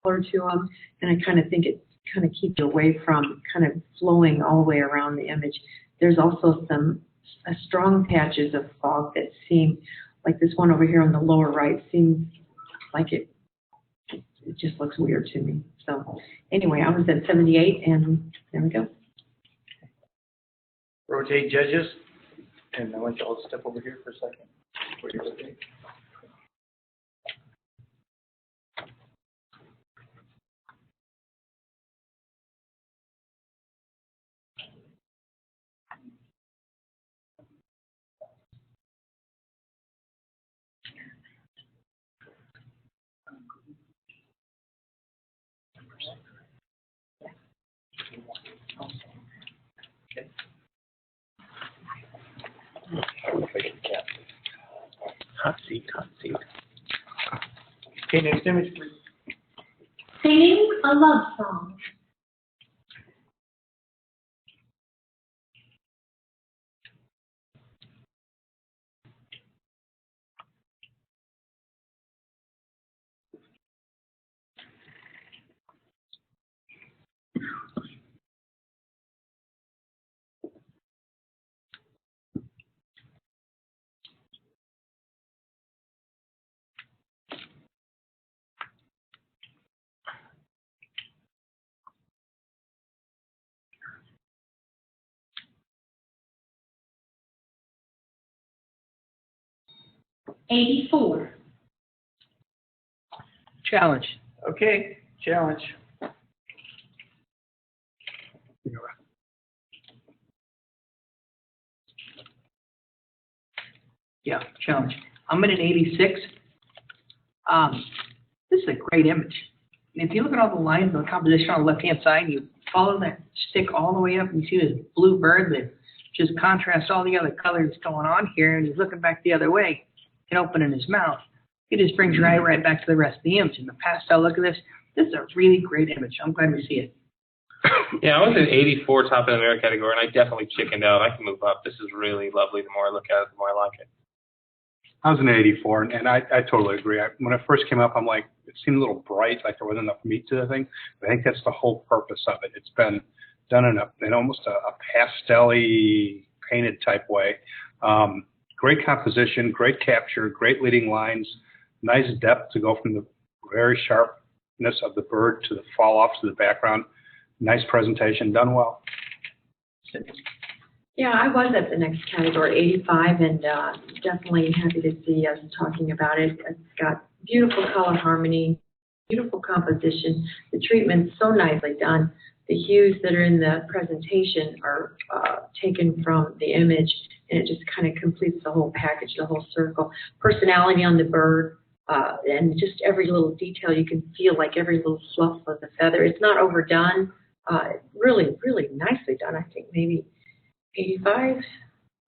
color to them, and I kind of think it kind of keeps you away from kind of flowing all the way around the image. There's also some strong patches of fog that seem like this one over here on the lower right seems like it just looks weird to me. So anyway, I was at 78, and there we go. Rotate judges, and I want you all to step over here for a second. Before you rotate. Hot seat, hot seat. Okay, next image, please. Singing a love song. $84. Challenge. Okay, challenge. Yeah, challenge. I'm at an 86. This is a great image. And if you look at all the lines of the composition on the left-hand side, you follow that stick all the way up, and you see this blue bird that just contrasts all the other colors going on here, and he's looking back the other way and opening his mouth. It just brings you right back to the rest of the image. And the pastel look of this is a really great image. I'm glad we see it. Yeah, I was at 84 top of the mirror category, and I definitely chickened out. I can move up. This is really lovely. The more I look at it, the more I like it. I was an 84, and I totally agree. When it first came up, I'm like, it seemed a little bright, like there wasn't enough meat to the thing. But I think that's the whole purpose of it. It's been done in almost a pastel-y painted type way. Great composition, great capture, great leading lines, nice depth to go from the very sharpness of the bird to the fall off to the background. Nice presentation, done well. Yeah, I was at the next category, 85, and definitely happy to see us talking about it. It's got beautiful color harmony, beautiful composition. The treatment's so nicely done. The hues that are in the presentation are taken from the image, and it just kind of completes the whole package, the whole circle. Personality on the bird, and just every little detail, you can feel like every little fluff of the feather. It's not overdone. Really, really nicely done. I think maybe 85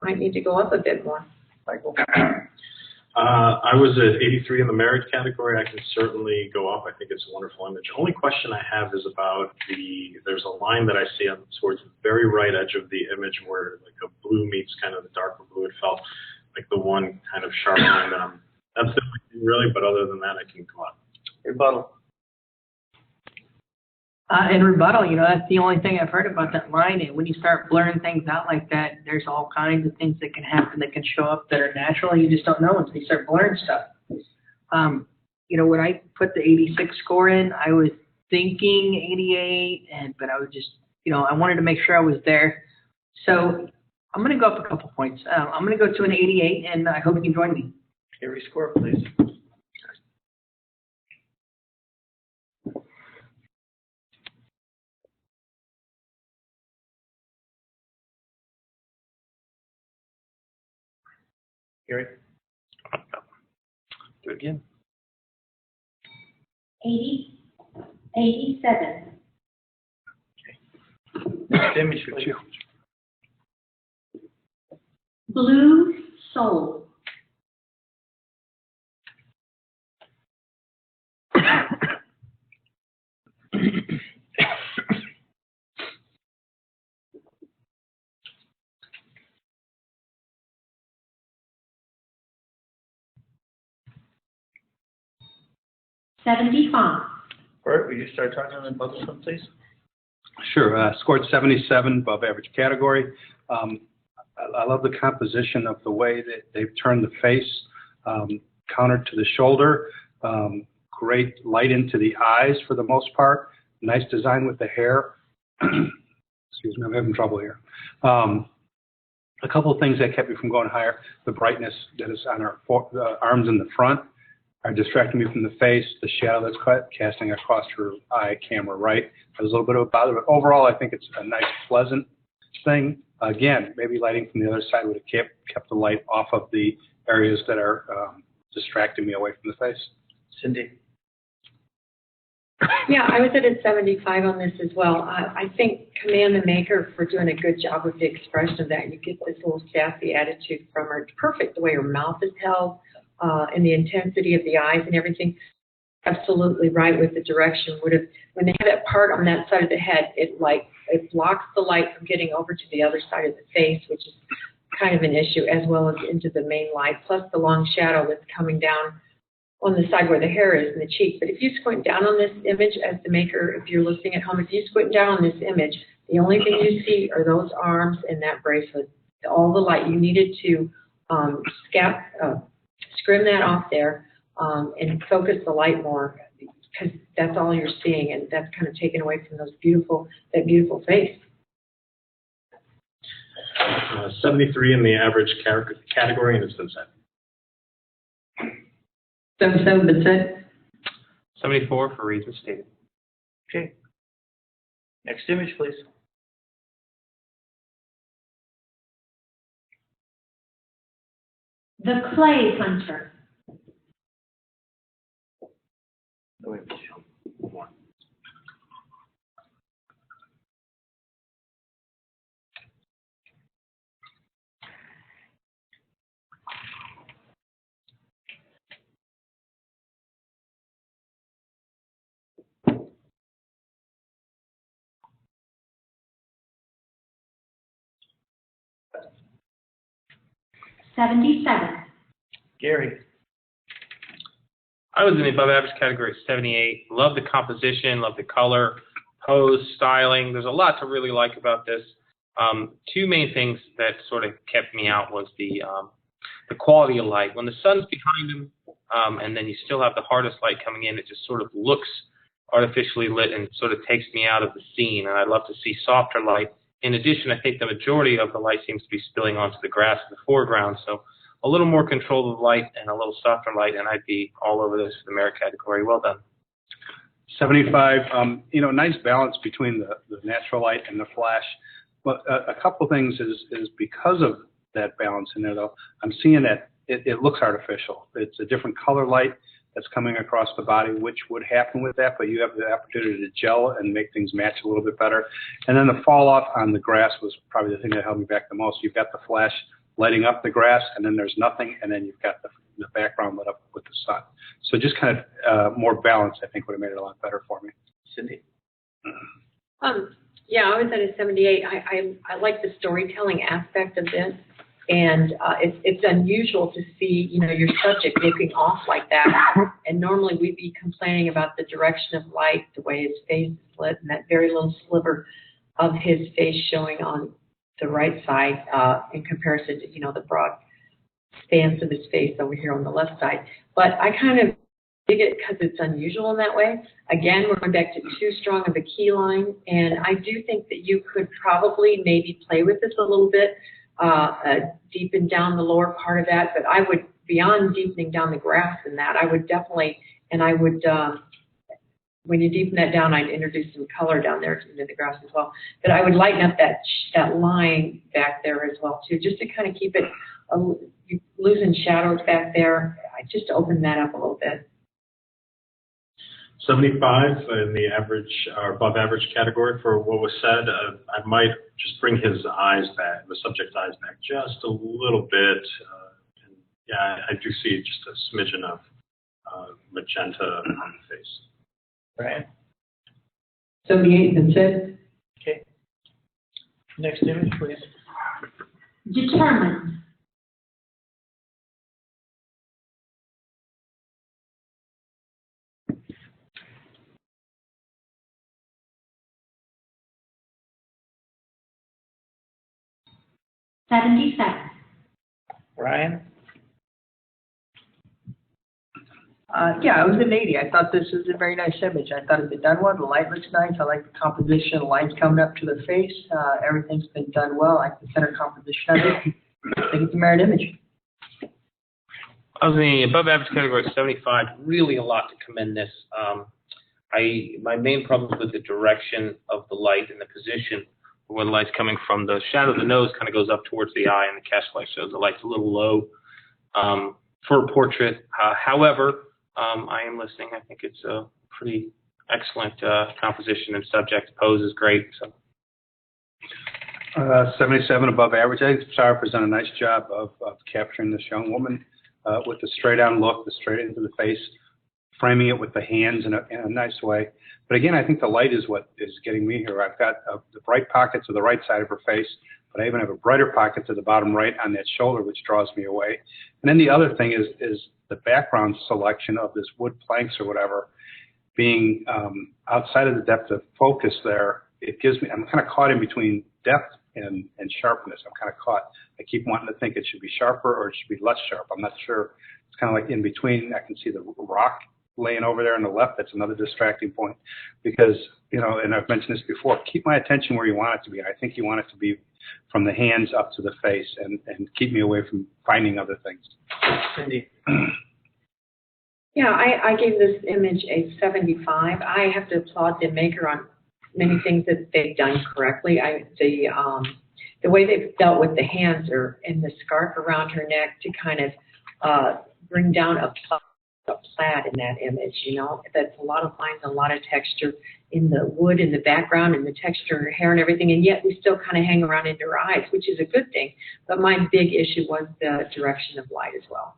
might need to go up a bit more. Michael? I was at 83 in the merit category. I can certainly go up. I think it's a wonderful image. Only question I have is about there's a line that I see on towards the very right edge of the image where like a blue meets kind of the darker blue. It felt like the one kind of sharp line that's the only thing really, but other than that, I can go up. Rebuttal. In rebuttal, that's the only thing I've heard about that line. And when you start blurring things out like that, there's all kinds of things that can happen that can show up that are natural. You just don't know until you start blurring stuff. When I put the 86 score in, I was thinking 88, but I was just, I wanted to make sure I was there. So I'm going to go up a couple points. I'm going to go to an 88, and I hope you can join me. Gary, score, please. Gary? Do it again. 80, 87. Next image, please. Blue Soul. $75. Bert, will you start talking about this one, please? Sure. Scored 77, above average category. I love the composition of the way that they've turned the face, countered to the shoulder. Great light into the eyes for the most part. Nice design with the hair. Excuse me, I'm having trouble here. A couple of things that kept me from going higher. The brightness that is on our arms in the front are distracting me from the face. The shadow that's casting across her eye, camera right. There's a little bit of a bother, but overall I think it's a nice, pleasant thing. Again, maybe lighting from the other side would have kept the light off of the areas that are distracting me away from the face. Cindy? Yeah, I was at a 75 on this as well. I think commend the maker for doing a good job with the expression of that. You get this little sassy attitude from her. It's perfect the way her mouth is held and the intensity of the eyes and everything. Absolutely right with the direction. When they have that part on that side of the head, it blocks the light from getting over to the other side of the face, which is kind of an issue, as well as into the main light, plus the long shadow that's coming down on the side where the hair is in the cheek. But if you squint down on this image as the maker, if you're listening at home, if you squint down on this image, the only thing you see are those arms and that bracelet. All the light you needed to scrim that off there and focus the light more, because that's all you're seeing, and that's kind of taken away from that beautiful face. 73 in the average category, and it's been set. 77 been said. 74 for reasons stated. Okay. Next image, please. The Clay Hunter. No image. One. $77. Gary. I was in the above average category, 78. Love the composition, love the color, pose, styling. There's a lot to really like about this. Two main things that sort of kept me out was the quality of light. When the sun's behind them, and then you still have the hardest light coming in, it just sort of looks artificially lit and sort of takes me out of the scene. And I'd love to see softer light. In addition, I think the majority of the light seems to be spilling onto the grass in the foreground. So a little more control of light and a little softer light, and I'd be all over this for the merit category. Well done. 75, nice balance between the natural light and the flash. But a couple things is because of that balance in there, though, I'm seeing that it looks artificial. It's a different color light that's coming across the body, which would happen with that, but you have the opportunity to gel and make things match a little bit better. And then the fall off on the grass was probably the thing that held me back the most. You've got the flash lighting up the grass, and then there's nothing, and then you've got the background lit up with the sun. So just kind of more balance, I think, would have made it a lot better for me. Cindy. Yeah, I was at a 78. I like the storytelling aspect of this, and it's unusual to see, your subject looking off like that. And normally we'd be complaining about the direction of light, the way his face is lit, and that very little sliver of his face showing on the right side in comparison to, the broad stance of his face over here on the left side. But I kind of dig it because it's unusual in that way. Again, we're going back to too strong of a key line, and I do think that you could probably maybe play with this a little bit, deepen down the lower part of that, but I would, beyond deepening down the grass and that, I would definitely, and I would, when you deepen that down, I'd introduce some color down there into the grass as well. But I would lighten up that line back there as well too, just to kind of keep it losing shadows back there. I just open that up a little bit. 75 in the average or above average category for what was said. I might just bring his eyes back, the subject's eyes back, just a little bit. And yeah, I do see just a smidgen of magenta on the face. Brian. 78, that's it. Okay. Next image, please. Determined. $77. Ryan. Yeah, I was an 80. I thought this was a very nice image. I thought it'd been done well. The light looks nice. I like the composition. The lights coming up to the face. Everything's been done well. I like the center composition of it. I think it's a merit image. I was in the above average category, 75. Really a lot to commend this. My main problem is with the direction of the light and the position where the light's coming from. The shadow of the nose kind of goes up towards the eye, and the cast light shows the light's a little low for a portrait. However, I am listening. I think it's a pretty excellent composition and subject. Pose is great. So. 77 above average. I think the photographer's done a nice job of capturing this young woman with the straight on look, the straight into the face, framing it with the hands in a nice way. But again, I think the light is what is getting me here. I've got the bright pockets of the right side of her face, but I even have a brighter pocket to the bottom right on that shoulder, which draws me away. And then the other thing is the background selection of this wood planks or whatever being outside of the depth of focus there. It gives me, I'm kind of caught in between depth and sharpness. I'm kind of caught. I keep wanting to think it should be sharper or it should be less sharp. I'm not sure. It's kind of like in between. I can see the rock laying over there on the left. That's another distracting point because, and I've mentioned this before, keep my attention where you want it to be. I think you want it to be from the hands up to the face and keep me away from finding other things. Cindy. Yeah, I gave this image a 75. I have to applaud the maker on many things that they've done correctly. The way they've dealt with the hands and the scarf around her neck to kind of bring down a plaid in that image, that's a lot of lines, a lot of texture in the wood in the background and the texture in her hair and everything, and yet we still kind of hang around into her eyes, which is a good thing. But my big issue was the direction of light as well.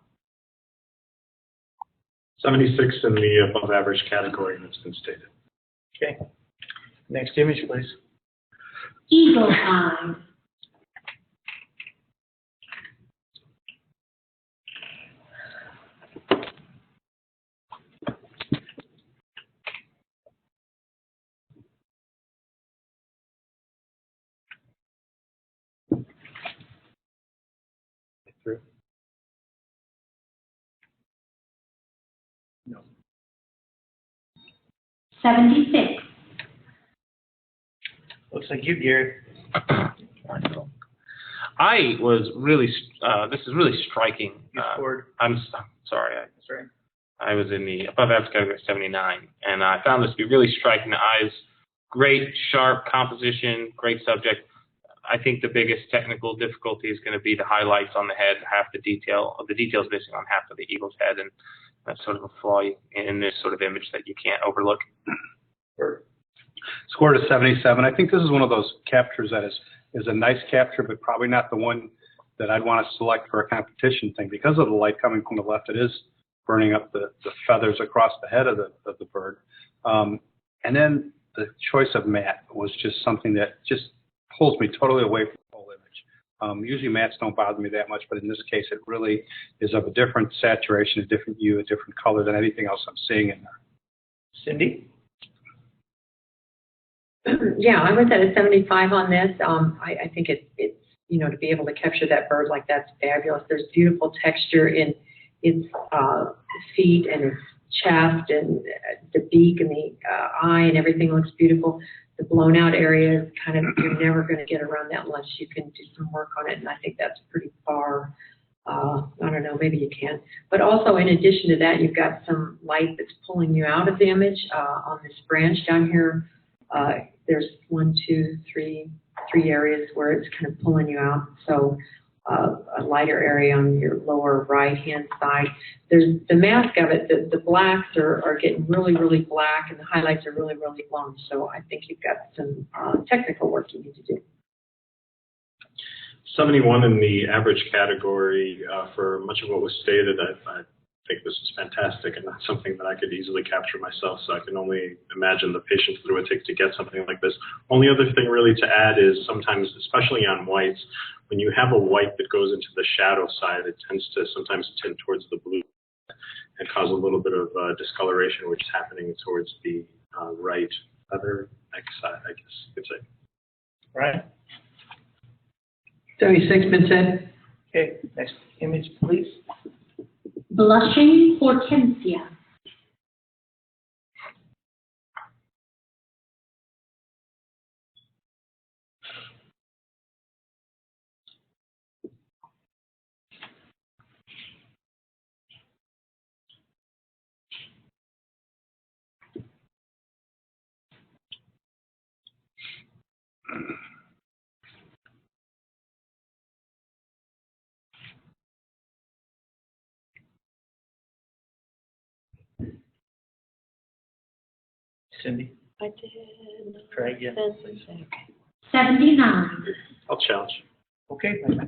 76 in the above average category that's been stated. Okay. Next image, please. Eagle eye. through. No. 76. Looks like you, Gary. I was really, this is really striking. You scored. I'm sorry. That's right. I was in the above average category 79, and I found this to be really striking to eyes. Great, sharp composition, great subject. I think the biggest technical difficulty is going to be the highlights on the head, the details missing on half of the eagle's head, and that's sort of a flaw in this sort of image that you can't overlook. Sure. Scored a 77. I think this is one of those captures that is a nice capture, but probably not the one that I'd want to select for a competition thing. Because of the light coming from the left, it is burning up the feathers across the head of the bird. And then the choice of matte was just something that just pulls me totally away from the whole image. Usually mattes don't bother me that much, but in this case it really is of a different saturation, a different hue, a different color than anything else I'm seeing in there. Cindy? Yeah, I was at a 75 on this. I think it's, you know, to be able to capture that bird like that's fabulous. There's beautiful texture in its feet and its chest, and the beak and the eye and everything looks beautiful. The blown out area is kind of, you're never going to get around that unless you can do some work on it, and I think that's pretty far. I don't know, maybe you can. But also in addition to that, you've got some light that's pulling you out of the image on this branch down here. There's 1, 2, 3 areas where it's kind of pulling you out. So a lighter area on your lower right-hand side. There's the mask of it, the blacks are getting really, really black, and the highlights are really, really long. So I think you've got some technical work you need to do. 71 in the average category for much of what was stated. I think this is fantastic and not something that I could easily capture myself, so I can only imagine the patience that it would take to get something like this. Only other thing really to add is sometimes, especially on whites, when you have a white that goes into the shadow side, it tends to sometimes tint towards the blue and cause a little bit of discoloration, which is happening towards the right other neck side, I guess you could say. Right. 76 been said. Okay, next image, please. Blushing Hortensia. Cindy? I did. Try again, please. 79. I'll challenge. Okay. I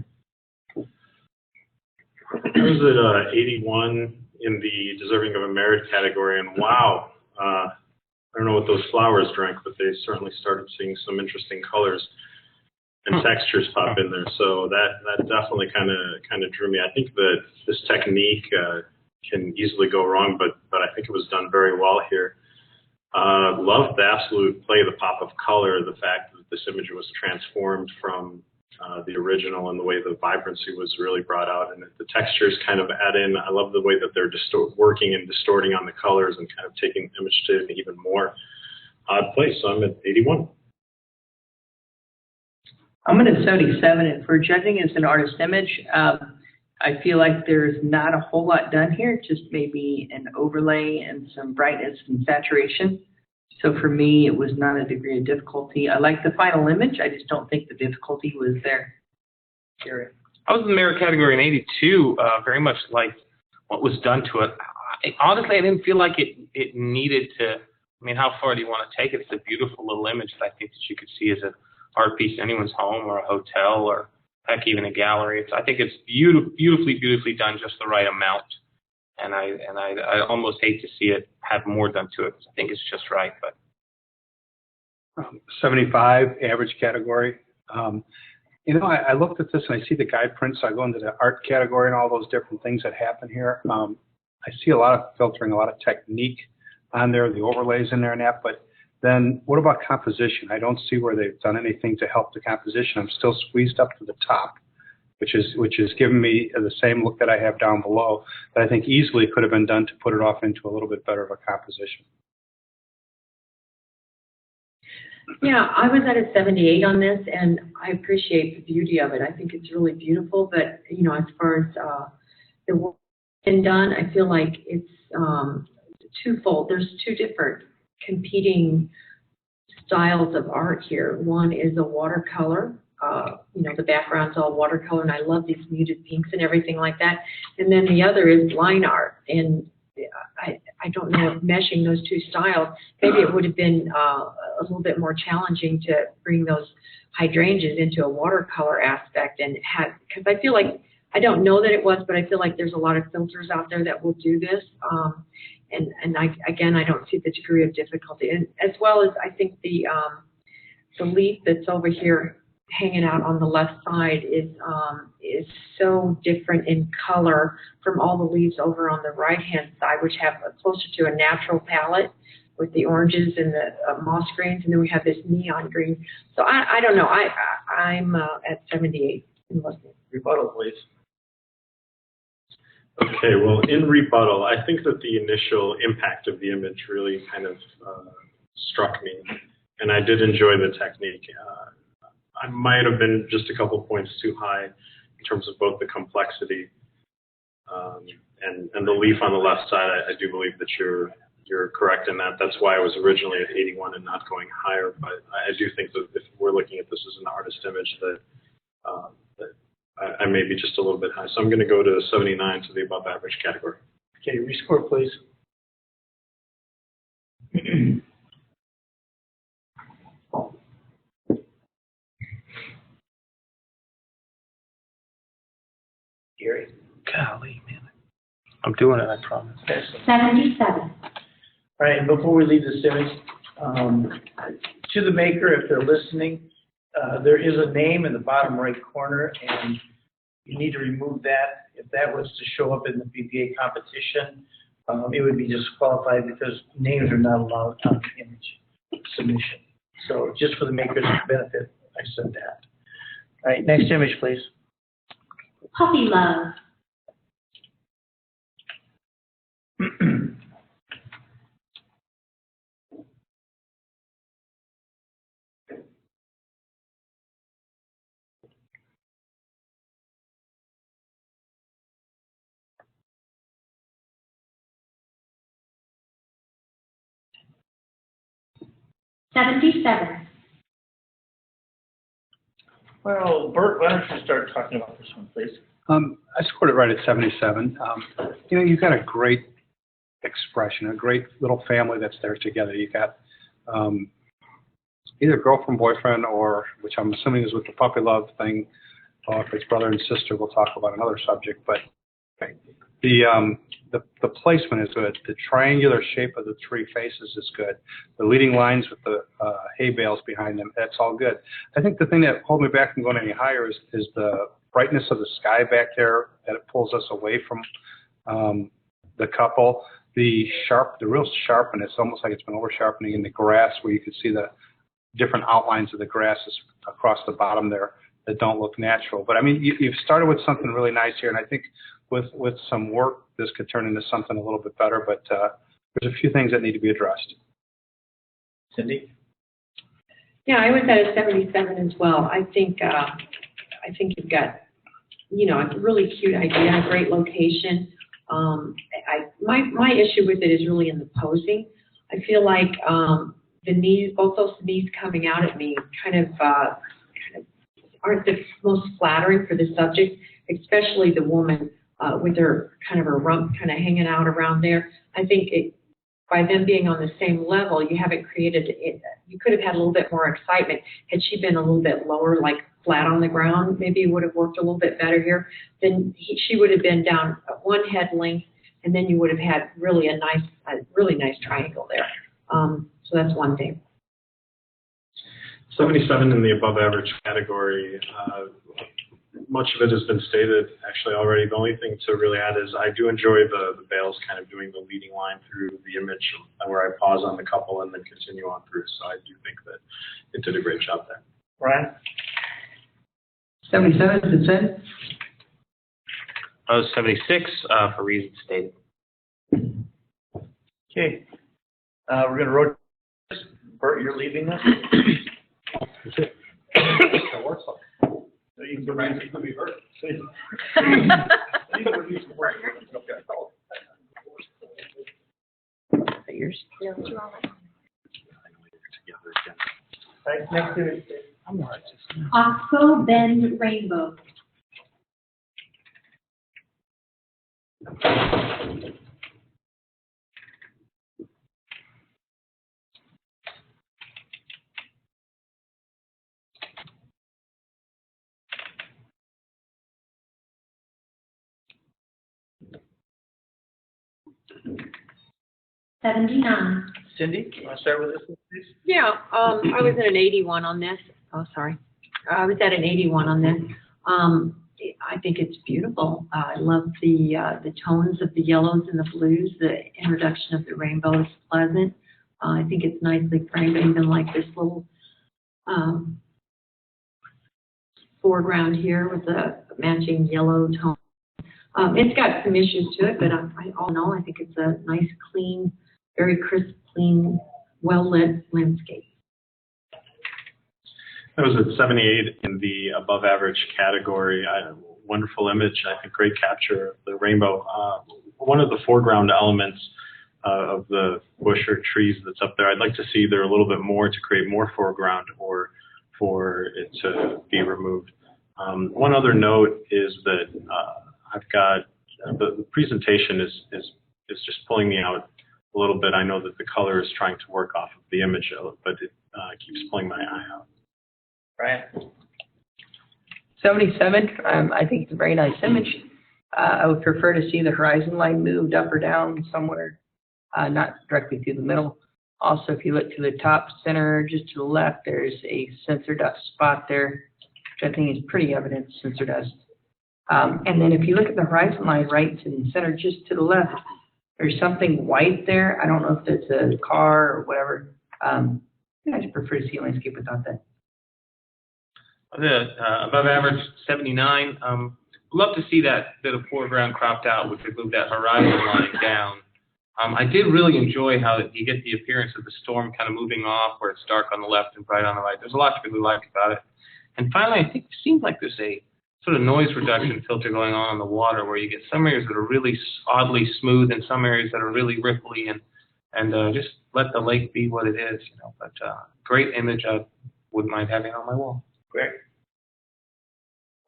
was at 81 in the deserving of a merit category, and wow, I don't know what those flowers drank, but they certainly started seeing some interesting colors and textures pop in there. So that definitely kind of drew me. I think that this technique can easily go wrong, but I think it was done very well here. Loved the absolute play, the pop of color, the fact that this image was transformed from the original, and the way the vibrancy was really brought out, and the textures kind of add in. I love the way that they're working and distorting on the colors and kind of taking the image to an even more odd place. So I'm at 81. I'm at 77, and for judging as an artist image, I feel like there's not a whole lot done here, just maybe an overlay and some brightness and saturation. So for me, it was not a degree of difficulty. I like the final image. I just don't think the difficulty was there. Gary? I was in the merit category in 82, very much like what was done to it. Honestly, I didn't feel like it needed to. I mean, how far do you want to take it? It's a beautiful little image that I think that you could see as an art piece in anyone's home or a hotel or heck, even a gallery. I think it's beautifully done, just the right amount. And I almost hate to see it have more done to it, because I think it's just right. But 75 average category. You know, I looked at this and I see the guide prints. So I go into the art category and all those different things that happen here. I see a lot of filtering, a lot of technique on there, the overlays in there and that. But then what about composition? I don't see where they've done anything to help the composition. I'm still squeezed up to the top. which is giving me the same look that I have down below, that I think easily could have been done to put it off into a little bit better of a composition. Yeah, I was at a 78 on this, and I appreciate the beauty of it. I think it's really beautiful, but, you know, as far as the work been done, I feel like it's twofold. There's two different competing styles of art here. One is a watercolor. You know, the background's all watercolor, and I love these muted pinks and everything like that. And then the other is line art, and I don't know if meshing those two styles, maybe it would have been a little bit more challenging to bring those hydrangeas into a watercolor aspect and have, because I feel like, I don't know that it was, but I feel like there's a lot of filters out there that will do this. And I don't see the degree of difficulty. And as well as I think the leaf that's over here hanging out on the left side is so different in color from all the leaves over on the right-hand side, which have closer to a natural palette with the oranges and the moss greens, and then we have this neon green. So I don't know. I'm at 78 in listening. Rebuttal, please. Okay, well, in rebuttal, I think that the initial impact of the image really kind of struck me, and I did enjoy the technique. I might have been just a couple points too high in terms of both the complexity and the leaf on the left side. I do believe that you're correct in that. That's why I was originally at 81 and not going higher. But I do think that if we're looking at this as an artist image, that I may be just a little bit high. So I'm going to go to 79 to the above average category. Okay, rescore, please. Gary. Golly, man. I'm doing it, I promise. 77. All right, and before we leave this image, to the maker, if they're listening, there is a name in the bottom right corner, and you need to remove that. If that was to show up in the PPA competition, it would be disqualified because names are not allowed on the image submission. So just for the maker's benefit, I said that. All right, next image, please. Puppy love. $77. Well, Bert, why don't you start talking about this one, please? I scored it right at 77. You know, you've got a great expression, a great little family that's there together. You've got either girlfriend, boyfriend, or, which I'm assuming is with the puppy love thing, or if it's brother and sister, we'll talk about another subject. But the placement is good. The triangular shape of the three faces is good. The leading lines with the hay bales behind them, that's all good. I think the thing that holds me back from going any higher is the brightness of the sky back there, that it pulls us away from the couple. The real sharpness, almost like it's been over sharpening in the grass, where you can see the different outlines of the grasses across the bottom there that don't look natural. But I mean, you've started with something really nice here, and I think with some work, this could turn into something a little bit better. But there's a few things that need to be addressed. Cindy? Yeah, I was at a 77 as well. I think you've got, you know, a really cute idea, a great location. My issue with it is really in the posing. I feel like the knees, both those knees coming out at me, kind of aren't the most flattering for the subject, especially the woman with her rump kind of hanging out around there. I think by them being on the same level, you haven't created it. You could have had a little bit more excitement. Had she been a little bit lower, like flat on the ground, maybe it would have worked a little bit better here. Then she would have been down one head length, and then you would have had really a really nice triangle there. So that's one thing. 77 in the above average category. Much of it has been stated actually already. The only thing to really add is I do enjoy the bales kind of doing the leading line through the image where I pause on the couple and then continue on through. So I do think that it did a great job there. Ryan? 77 is it said? Opposed, 76, for reasons stated. Okay. We're gonna rotate. Bert, you're leaving us? That's it. That works. So you can go back to be Bert. Yours. Right, next image. Oxbow Bend Rainbow. $79. Cindy, you want to start with this one, please? Yeah, I was at an 81 on this. Oh, sorry. I was at an 81 on this. I think it's beautiful. I love the tones of the yellows and the blues. The introduction of the rainbow is pleasant. I think it's nicely framed. I even like this little foreground here with the matching yellow tone. It's got some issues to it, but all in all, I think it's a nice, clean, very crisp, clean, well-lit landscape. That was at 78 in the above average category. Wonderful image. I think great capture of the rainbow. One of the foreground elements of the bush or trees that's up there, I'd like to see there a little bit more to create more foreground or for it to be removed. One other note is that I've got the presentation is just pulling me out a little bit. I know that the color is trying to work off of the image, but it keeps pulling my eye out. Right. 77, I think it's a very nice image. I would prefer to see the horizon line moved up or down somewhere, not directly through the middle. Also, if you look to the top center, just to the left, there's a sensor dust spot there, which I think is pretty evident sensor dust. And then if you look at the horizon line right to the center, just to the left, there's something white there. I don't know if it's a car or whatever. I just prefer to see a landscape without that. The above average 79. Love to see that bit of foreground cropped out, which would move that horizon line down. I did really enjoy how you get the appearance of the storm kind of moving off, where it's dark on the left and bright on the right. There's a lot to really like about it. And finally, I think it seems like there's a sort of noise reduction filter going on in the water, where you get some areas that are really oddly smooth and some areas that are really ripply, and just let the lake be what it is, you know. But great image. I wouldn't mind having on my wall. Great.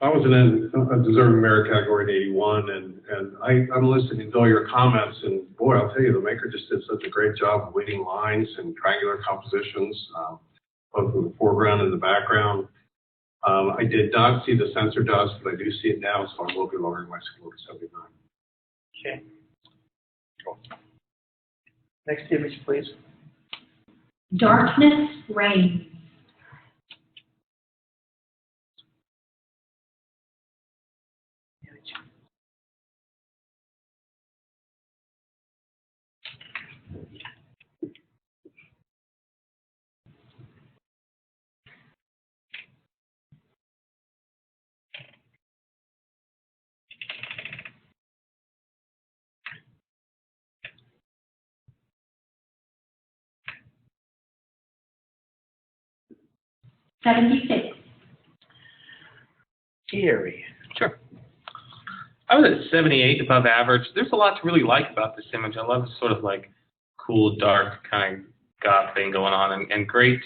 I was in a deserving merit category in 81, and I'm listening to all your comments, and boy, I'll tell you, the maker just did such a great job of leading lines and triangular compositions, both in the foreground and the background. I did not see the sensor dust, but I do see it now, so I will be lowering my score to 79. Okay. Cool. Next image, please. Darkness Rain. $76. Gary. Sure. I was at 78, above average. There's a lot to really like about this image. I love the sort of like cool, dark kind of goth thing going on, and great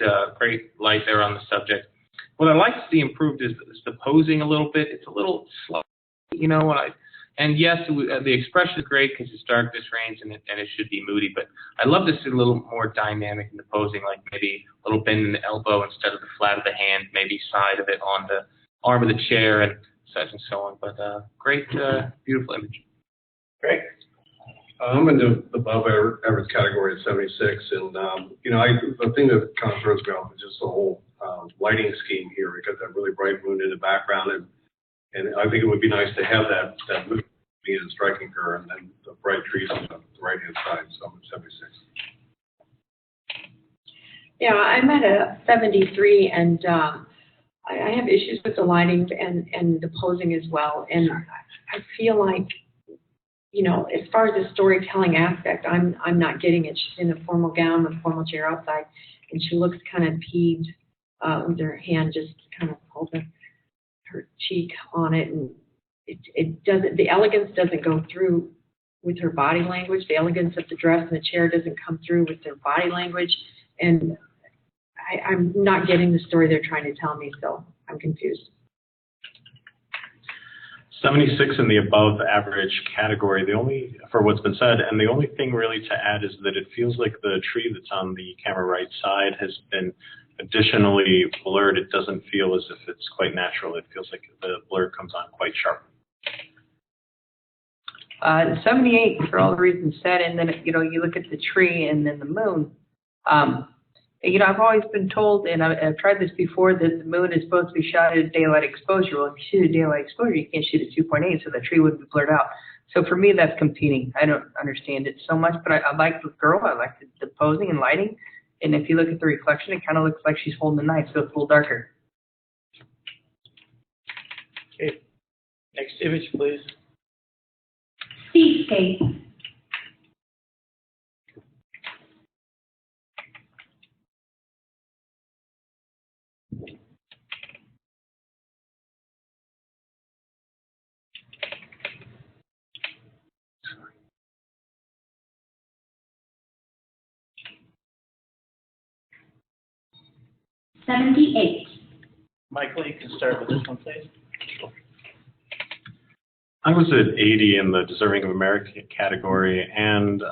light there on the subject. What I like to see improved is the posing a little bit. It's a little slow, you know. And yes, the expression is great because it's dark, this range, and it should be moody. But I love to see a little more dynamic in the posing, like maybe a little bend in the elbow instead of the flat of the hand, maybe side of it on the arm of the chair, and such and so on. But great, beautiful image. Great. I'm in the above average category at 76, and the thing that kind of throws me off is just the whole lighting scheme here. We got that really bright moon in the background, and I think it would be nice to have that moon being striking her, and then the bright trees on the right hand side. So I'm at 76. Yeah, I'm at a 73, and I have issues with the lighting and the posing as well. And I feel like, you know, as far as the storytelling aspect, I'm not getting it. She's in a formal gown with a formal chair outside, and she looks kind of peeved with her hand just kind of holding her cheek on it, and it doesn't. The elegance doesn't go through with her body language. The elegance of the dress and the chair doesn't come through with their body language, and I'm not getting the story they're trying to tell me, so I'm confused. 76 in the above average category, for what's been said, and the only thing really to add is that it feels like the tree that's on the camera right side has been additionally blurred. It doesn't feel as if it's quite natural. It feels like the blur comes on quite sharp. 78 for all the reasons said, and then, you know, you look at the tree and then the moon. You know, I've always been told, and I've tried this before, that the moon is supposed to be shot at daylight exposure. Well, if you shoot at daylight exposure, you can't shoot at 2.8, so the tree would be blurred out. So for me, that's competing. I don't understand it so much, but I like the girl. I like the posing and lighting. And if you look at the reflection, it kind of looks like she's holding a knife, so it's a little darker. Okay, next image, please. Seascape. $78. Michael, you can start with this one, please. I was at 80 in the Deserving of Merit category, and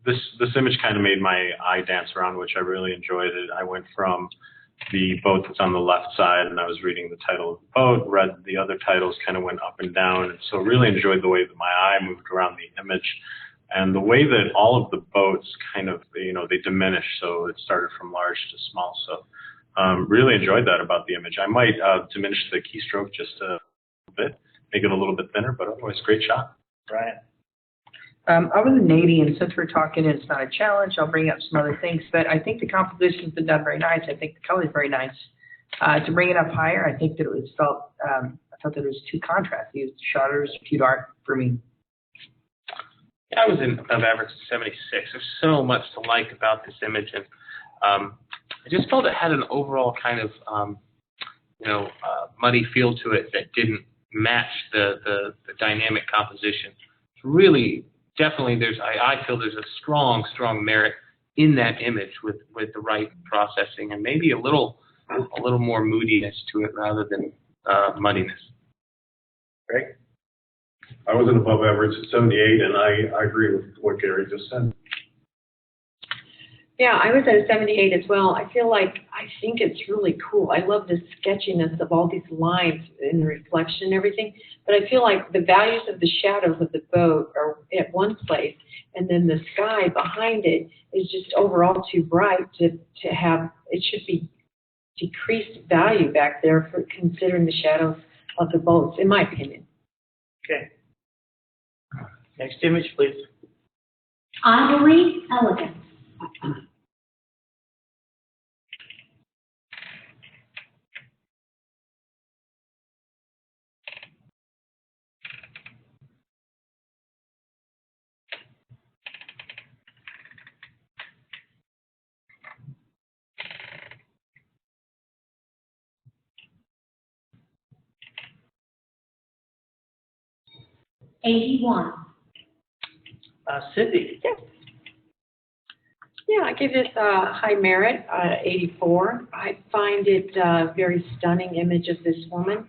this image kind of made my eye dance around, which I really enjoyed it. I went from the boat that's on the left side, and I was reading the title of the boat, read the other titles, kind of went up and down, and so really enjoyed the way that my eye moved around the image, and the way that all of the boats kind of, you know, they diminish, so it started from large to small, so really enjoyed that about the image. I might diminish the keystroke just a bit, make it a little bit thinner, but otherwise, great shot. Brian. I was an 80, and since we're talking, it's not a challenge, I'll bring up some other things, but I think the composition's been done very nice. I think the color's very nice. To bring it up higher, I think that it was I felt that it was too contrasty. The shutters too dark for me. Yeah, I was in above average 76. There's so much to like about this image, and I just felt it had an overall kind of, muddy feel to it that didn't match the dynamic composition. Really, definitely, I feel there's a strong merit in that image with the right processing and maybe a little more moodiness to it rather than muddiness. Greg? I was an above average at 78, and I agree with what Gary just said. Yeah, I was at a 78 as well. I think it's really cool. I love the sketchiness of all these lines and the reflection and everything. But I feel like the values of the shadows of the boat are at one place, and then the sky behind it is just overall too bright to have. It should be decreased value back there for considering the shadows of the boats, in my opinion. Okay. Next image, please. Ivory Elegance. $81. Cindy. Yeah, I give this high merit, 84. I find it a very stunning image of this woman.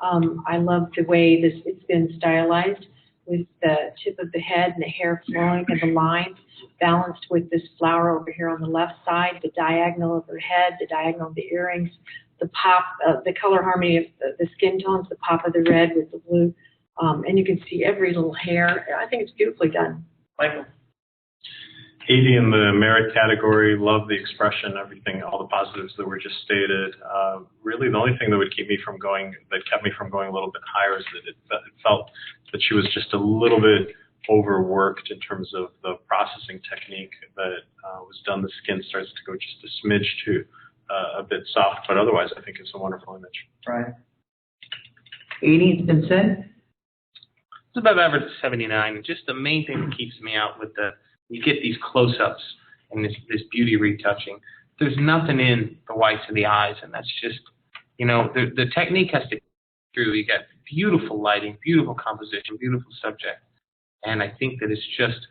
I love the way it's been stylized with the tip of the head and the hair flowing and the lines balanced with this flower over here on the left side, the diagonal of her head, the diagonal of the earrings, the pop, the color harmony of the skin tones, the pop of the red with the blue. And you can see every little hair. I think it's beautifully done. Michael. 80 in the merit category. Love the expression, everything, all the positives that were just stated. Really, the only thing that kept me from going a little bit higher is that it felt that she was just a little bit overworked in terms of the processing technique that was done. The skin starts to go just a smidge too a bit soft, but otherwise I think it's a wonderful image. Right. 80, it's been said. It's above average of 79. Just the main thing that keeps me out with you get these close-ups and this beauty retouching. There's nothing in the whites of the eyes, and that's just, the technique has to go through. You got beautiful lighting, beautiful composition, beautiful subject, and I think that it's just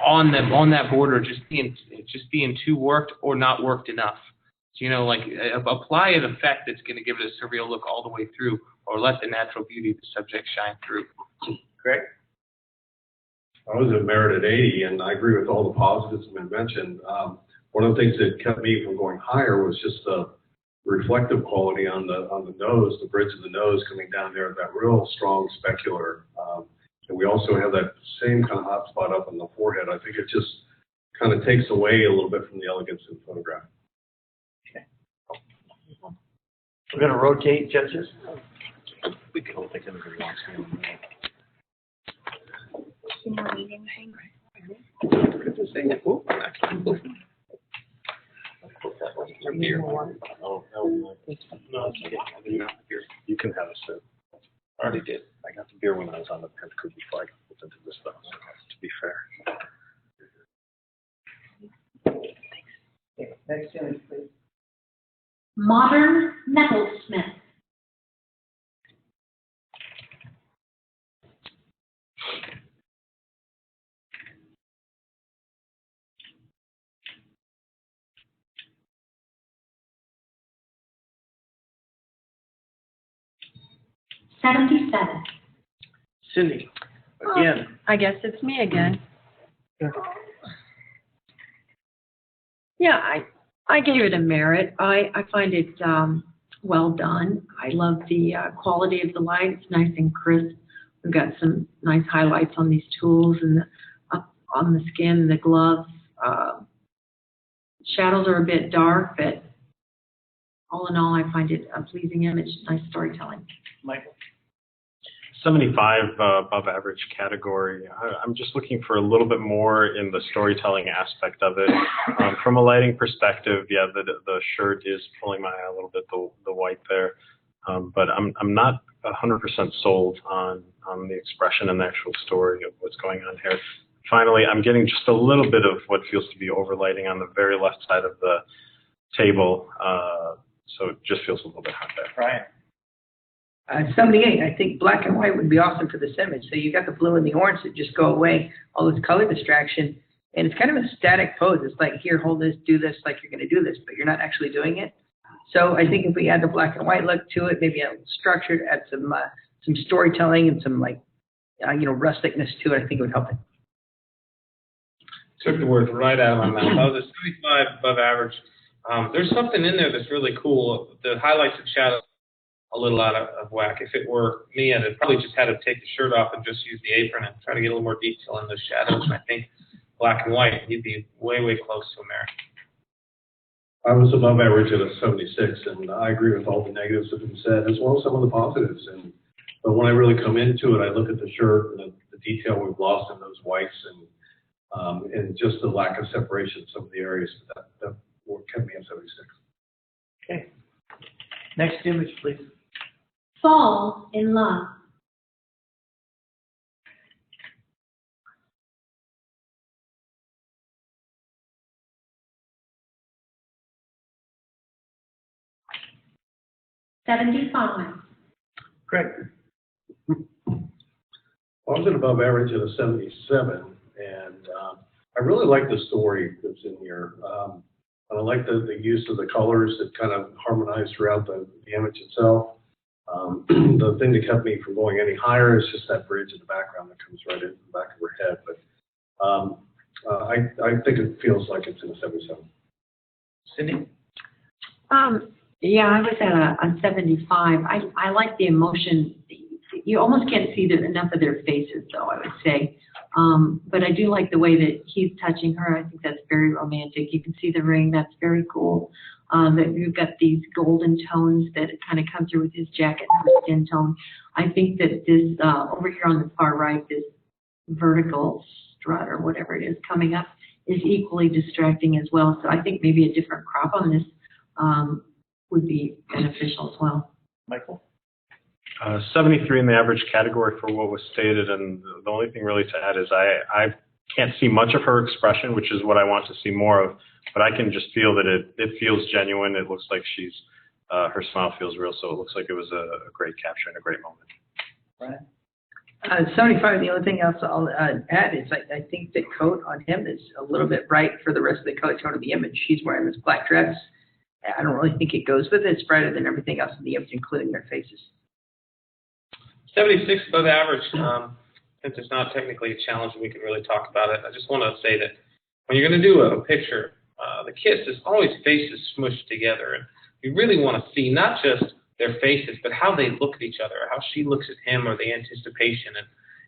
on that border, just being too worked or not worked enough. So, apply an effect that's going to give it a surreal look all the way through, or let the natural beauty of the subject shine through. Greg? I was at Merit at 80, and I agree with all the positives that have been mentioned. One of the things that kept me from going higher was just the reflective quality on the nose, the bridge of the nose coming down there, that real strong specular. And we also have that same kind of hot spot up on the forehead. I think it just kind of takes away a little bit from the elegance of the photograph. Okay. We're going to rotate judges. We can all take anybody wants to. You don't need anything? You can have a sip. I already did. I got the beer when I was on the print crew before I got into this stuff, to be fair. Okay, next image, please. Modern metalsmith. $77. Cindy, again. I guess it's me again. Yeah, I gave it a merit. I find it well done. I love the quality of the light. It's nice and crisp. We've got some nice highlights on these tools and up on the skin, the gloves. Shadows are a bit dark, but all in all, I find it a pleasing image, nice storytelling. Michael? 75 above average category. I'm just looking for a little bit more in the storytelling aspect of it. From a lighting perspective, yeah, the shirt is pulling my eye a little bit, the white there. But I'm not 100% sold on the expression and the actual story of what's going on here. Finally, I'm getting just a little bit of what feels to be overlighting on the very left side of the table. So it just feels a little bit hot there. Brian? 78, I think black and white would be awesome for this image. So you got the blue and the orange that just go away, all this color distraction, and it's kind of a static pose. It's like, here, hold this, do this, like you're going to do this, but you're not actually doing it. So I think if we add the black and white look to it, maybe a structured, add some storytelling and some rusticness to it, I think it would help it. Took the words right out of my mouth. I was a 75 above average. There's something in there that's really cool. The highlights and shadows a little out of whack. If it were me, I'd probably just had to take the shirt off and just use the apron and try to get a little more detail in those shadows. And I think black and white, you'd be way, way close to America. I was above average at a 76, and I agree with all the negatives that have been said, as well as some of the positives. But when I really come into it, I look at the shirt and the detail we've lost in those whites and just the lack of separation in some of the areas that kept me at 76. Okay. Next image, please. Fall in love. $75. Greg? I was at above average at a 77, and I really like the story that's in here. I like the use of the colors that kind of harmonize throughout the image itself. The thing that kept me from going any higher is just that bridge in the background that comes right into the back of her head. But I think it feels like it's in a 77. Cindy? Yeah, I was at a 75. I like the emotion. You almost can't see enough of their faces, though, I would say. But I do like the way that he's touching her. I think that's very romantic. You can see the ring. That's very cool. That you've got these golden tones that kind of come through with his jacket and her skin tone. I think that this, over here on the far right, this vertical strut or whatever it is coming up is equally distracting as well. So I think maybe a different crop on this would be beneficial as well. Michael? 73 in the average category for what was stated, and the only thing really to add is I can't see much of her expression, which is what I want to see more of, but I can just feel that it feels genuine. It looks like she's, her smile feels real, so it looks like it was a great capture and a great moment. Right. 75, the only thing else I'll add is I think the coat on him is a little bit bright for the rest of the color tone of the image. She's wearing this black dress. I don't really think it goes with it. It's brighter than everything else in the image, including their faces. 76 above average. Since it's not technically a challenge, we can really talk about it. I just want to say that when you're going to do a picture, the kiss is always faces smushed together, and you really want to see not just their faces, but how they look at each other, how she looks at him, or the anticipation. And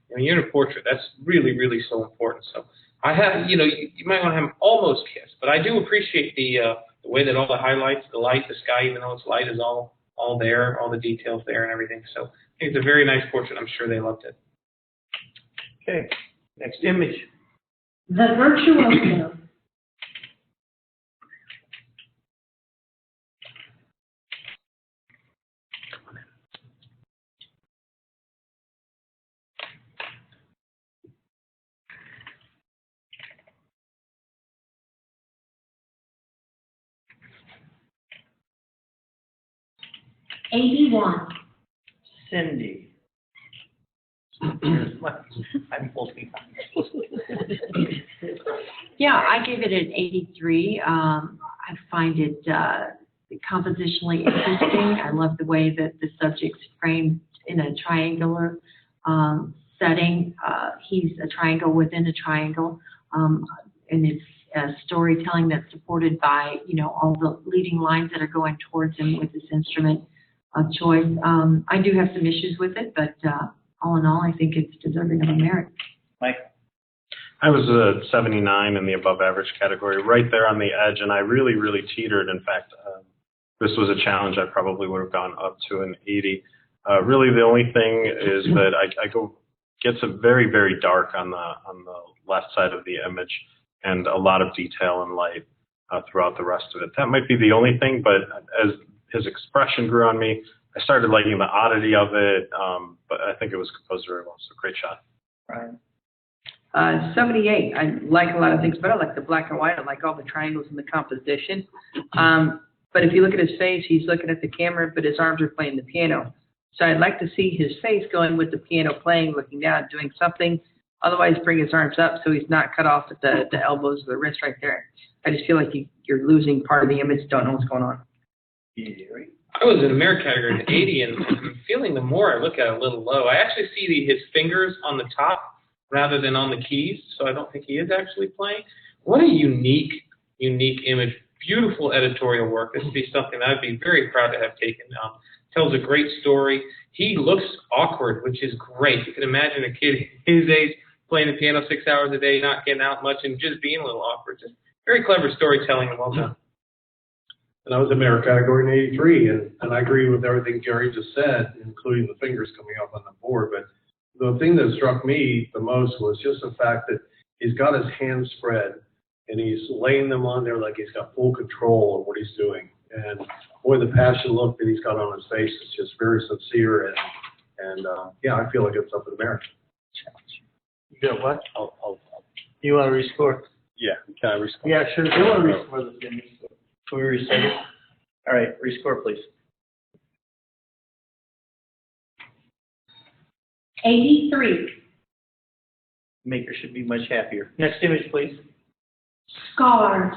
when you're in a portrait, that's really, really so important. So I have, you might want to have them almost kiss, but I do appreciate the way that all the highlights, the light, the sky, even though it's light, is all there, all the details there and everything. So I think it's a very nice portrait. I'm sure they loved it. Okay, next image. The Virtuoso. $81. Cindy. I'm holding on. Yeah, I gave it an 83. I find it compositionally interesting. I love the way that the subject's framed in a triangular setting. He's a triangle within a triangle, and it's storytelling that's supported by, all the leading lines that are going towards him with this instrument of choice. I do have some issues with it, but all in all, I think it's deserving of a merit. Mike? I was a 79 in the above average category, right there on the edge, and I really, really teetered. In fact, this was a challenge I probably would have gone up to an 80. Really, the only thing is that I gets a very, very dark on the left side of the image, and a lot of detail and light throughout the rest of it. That might be the only thing, but as his expression grew on me, I started liking the oddity of it, but I think it was composed very well, so great shot. Right. 78, I like a lot of things, but I like the black and white. I like all the triangles in the composition. But if you look at his face, he's looking at the camera, but his arms are playing the piano. So I'd like to see his face going with the piano playing, looking down, doing something. Otherwise, bring his arms up so he's not cut off at the elbows or the wrist right there. I just feel like you're losing part of the image, don't know what's going on. Yeah, right. I was in a merit category at 80, and I'm feeling the more I look at it a little low. I actually see his fingers on the top rather than on the keys, so I don't think he is actually playing. What a unique image. Beautiful editorial work. This would be something I'd be very proud to have taken. Tells a great story. He looks awkward, which is great. You can imagine a kid his age playing the piano 6 hours a day, not getting out much, and just being a little awkward. Just very clever storytelling and well done. And I was in merit category in 83, and I agree with everything Gary just said, including the fingers coming up on the board. But the thing that struck me the most was just the fact that he's got his hands spread, and he's laying them on there like he's got full control of what he's doing. And boy, the passion look that he's got on his face is just very sincere, and yeah, I feel like it's up to the merit. You got what? You want to rescore? Yeah, can I rescore? Yeah, sure. You want to rescore this image? Can we reset it? All right, rescore, please. 83. Maker should be much happier. Next image, please. Scars.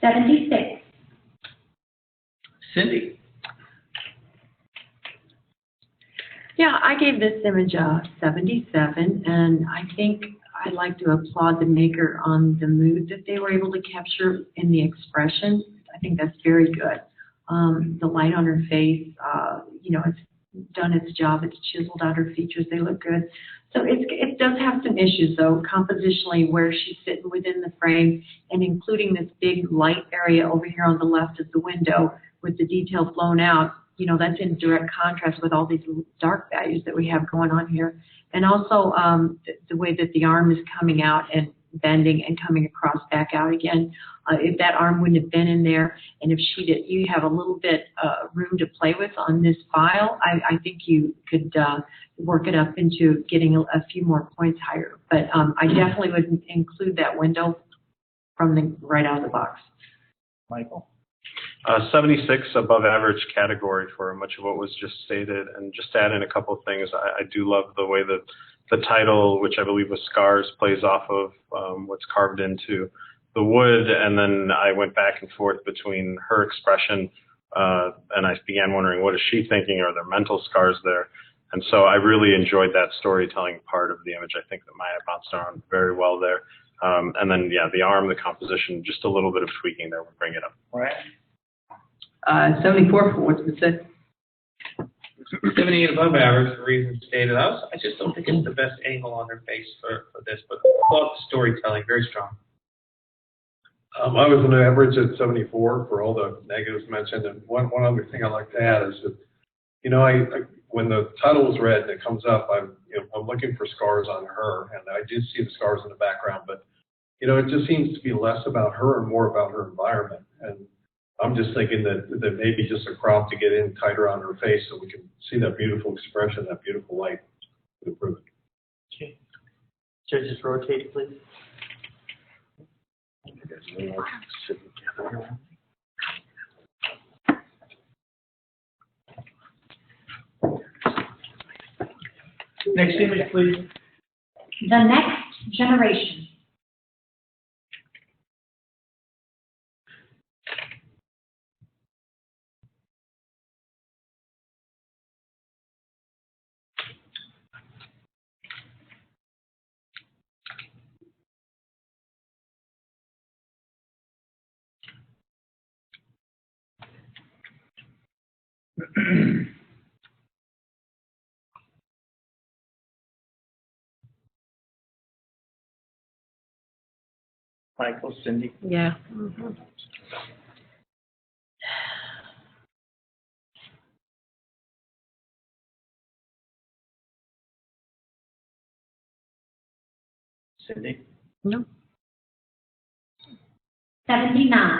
$76. Cindy. Yeah, I gave this image a 77, and I think I'd like to applaud the maker on the mood that they were able to capture in the expression. I think that's very good. The light on her face, it's done its job. It's chiseled out her features. They look good. So it does have some issues, though, compositionally, where she's sitting within the frame and including this big light area over here on the left of the window with the detail blown out. You know, that's in direct contrast with all these dark values that we have going on here. And also the way that the arm is coming out and bending and coming across back out again. If that arm wouldn't have been in there, and if you have a little bit room to play with on this file, I think you could work it up into getting a few more points higher. But I definitely would include that window from right out of the box. Michael? 76 above average category for much of what was just stated. And just to add in a couple of things, I do love the way that the title, which I believe was Scars, plays off of what's carved into the wood. And then I went back and forth between her expression and I began wondering, what is she thinking? Are there mental scars there? And so I really enjoyed that storytelling part of the image. I think that Maya bounced around very well there. And then, yeah, the arm, the composition, just a little bit of tweaking there would bring it up. Right. 74 for what's been said. 78 above average for reasons stated. I just don't think it's the best angle on her face for this, but I love the storytelling, very strong. I was an average at 74 for all the negatives mentioned. And one other thing I'd like to add is that, you know, I when the title was read and it comes up, I'm looking for scars on her, and I do see the scars in the background, but, you know, it just seems to be less about her and more about her environment. And I'm just thinking that maybe just a crop to get in tighter on her face so we can see that beautiful expression, that beautiful light would improve it. Okay. Judges, rotate, please. Next image, please. The Next Generation. Michael, Cindy? Yeah. Mm-hmm. Cindy? No. 79.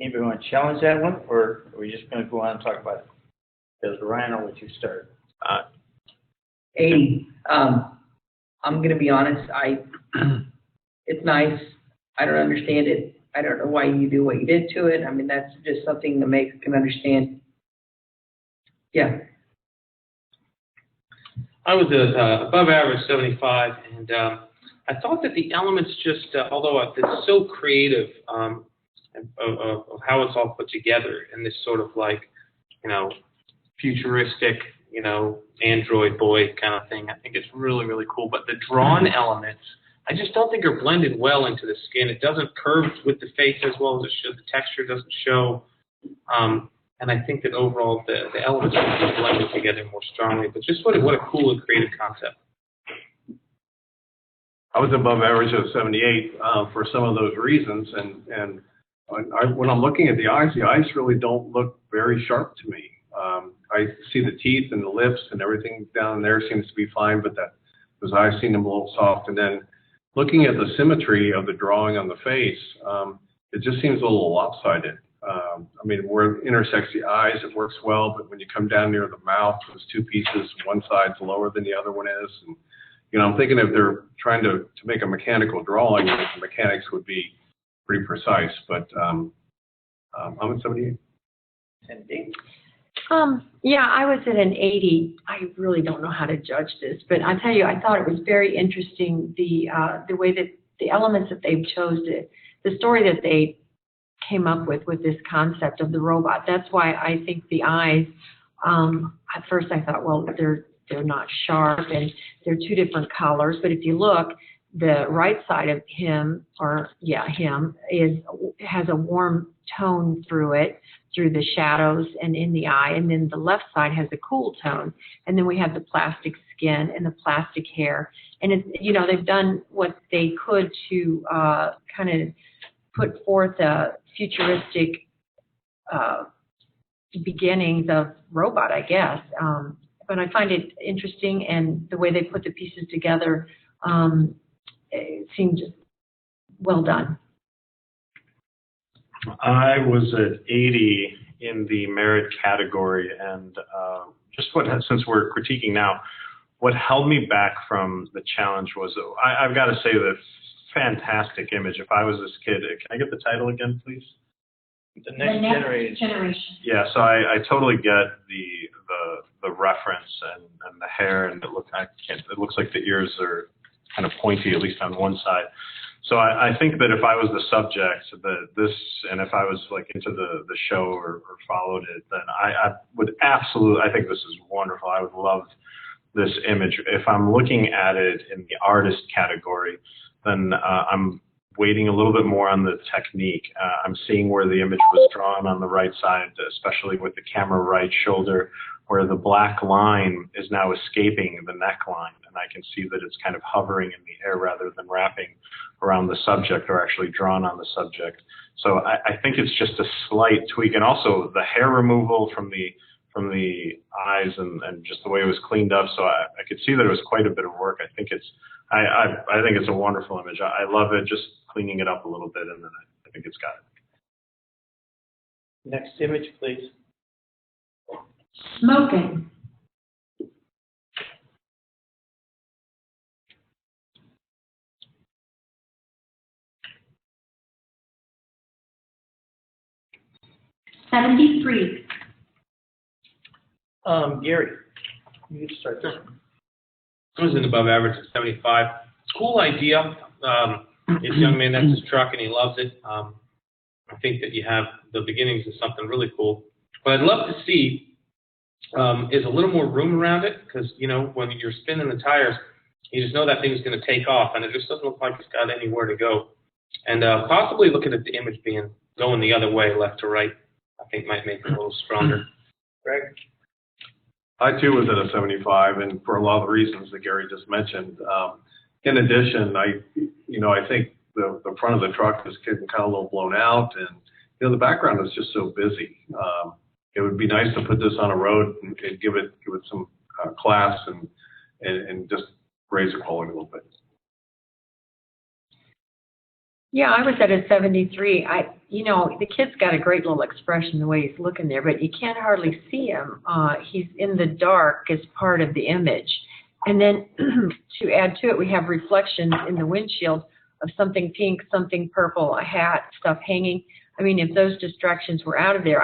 Anybody want to challenge that one, or are we just going to go on and talk about it? Because Ryan, I'll let you start. 80. I'm going to be honest. It's nice. I don't understand it. I don't know why you do what you did to it. I mean, that's just something the maker can understand. Yeah. I was above average 75, and I thought that the elements just, although it's so creative of how it's all put together in this sort of like, you know, futuristic, you know, Android boy kind of thing. I think it's really, really cool. But the drawn elements, I just don't think are blended well into the skin. It doesn't curve with the face as well as it should. The texture doesn't show. And I think that overall the elements are just blended together more strongly. But just what a cool and creative concept. I was above average at 78 for some of those reasons. And when I'm looking at the eyes really don't look very sharp to me. I see the teeth and the lips and everything down there seems to be fine, but those eyes seem a little soft. And then looking at the symmetry of the drawing on the face, it just seems a little lopsided. I mean, where it intersects the eyes, it works well, but when you come down near the mouth, those two pieces, one side's lower than the other one is. And, you know, I'm thinking if they're trying to make a mechanical drawing, the mechanics would be pretty precise, but I'm at 78. Cindy? Yeah, I was at an 80. I really don't know how to judge this, but I tell you, I thought it was very interesting, the way that the elements that they've chosen, the story that they came up with this concept of the robot. That's why I think the eyes, at first I thought, well, they're not sharp and they're two different colors, but if you look, the right side of him has a warm tone through it. through the shadows and in the eye. And then the left side has a cool tone. And then we have the plastic skin and the plastic hair. And it's, they've done what they could to kind of put forth a futuristic beginnings of robot, I guess. But I find it interesting, and the way they put the pieces together it seemed well done. I was at 80 in the merit category, and since we're critiquing now, what held me back from the challenge was, I've got to say, the fantastic image. If I was this kid, can I get the title again, please? The next generation. Yeah, so I totally get the reference and the hair, and it looks like the ears are kind of pointy, at least on one side. So I think that if I was the subject, and if I was like into the show or followed it, then I would absolutely, I think this is wonderful. I would love this image. If I'm looking at it in the artist category, then I'm waiting a little bit more on the technique. I'm seeing where the image was drawn on the right side, especially with the camera right shoulder, where the black line is now escaping the neckline, and I can see that it's kind of hovering in the air rather than wrapping around the subject or actually drawn on the subject. So I think it's just a slight tweak, and also the hair removal from the eyes and just the way it was cleaned up. So I could see that it was quite a bit of work. I think it's a wonderful image. I love it, just cleaning it up a little bit, and then I think it's got it. Next image, please. Smoking. $73. Gary, you can start this one. I was in above average at 75. Cool idea. This young man, that's his truck, and he loves it. I think that you have the beginnings of something really cool. What I'd love to see is a little more room around it, because, when you're spinning the tires, you just know that thing's going to take off, and it just doesn't look like it's got anywhere to go. And possibly looking at the image going the other way, left to right, I think might make it a little stronger. Greg? I too was at a 75, and for a lot of the reasons that Gary just mentioned. In addition, I think the front of the truck is getting kind of a little blown out, and the background is just so busy. It would be nice to put this on a road and give it some class and just raise the quality a little bit. Yeah, I was at a 73. The kid's got a great little expression the way he's looking there, but you can't hardly see him. He's in the dark as part of the image. And then to add to it, we have reflections in the windshield of something pink, something purple, a hat, stuff hanging. I mean, if those distractions were out of there,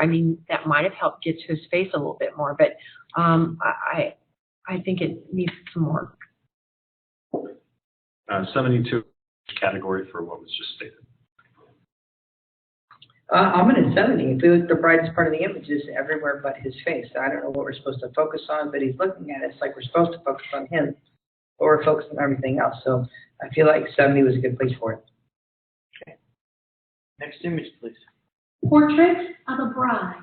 that might have helped get to his face a little bit more. But I think it needs some work. 72 category for what was just stated. I'm at a 70. If you look, the brightest part of the image is everywhere but his face. I don't know what we're supposed to focus on, but he's looking at it. It's like we're supposed to focus on him, but we're focused on everything else. So I feel like 70 was a good place for it. Okay. Next image, please. Portrait of a bride.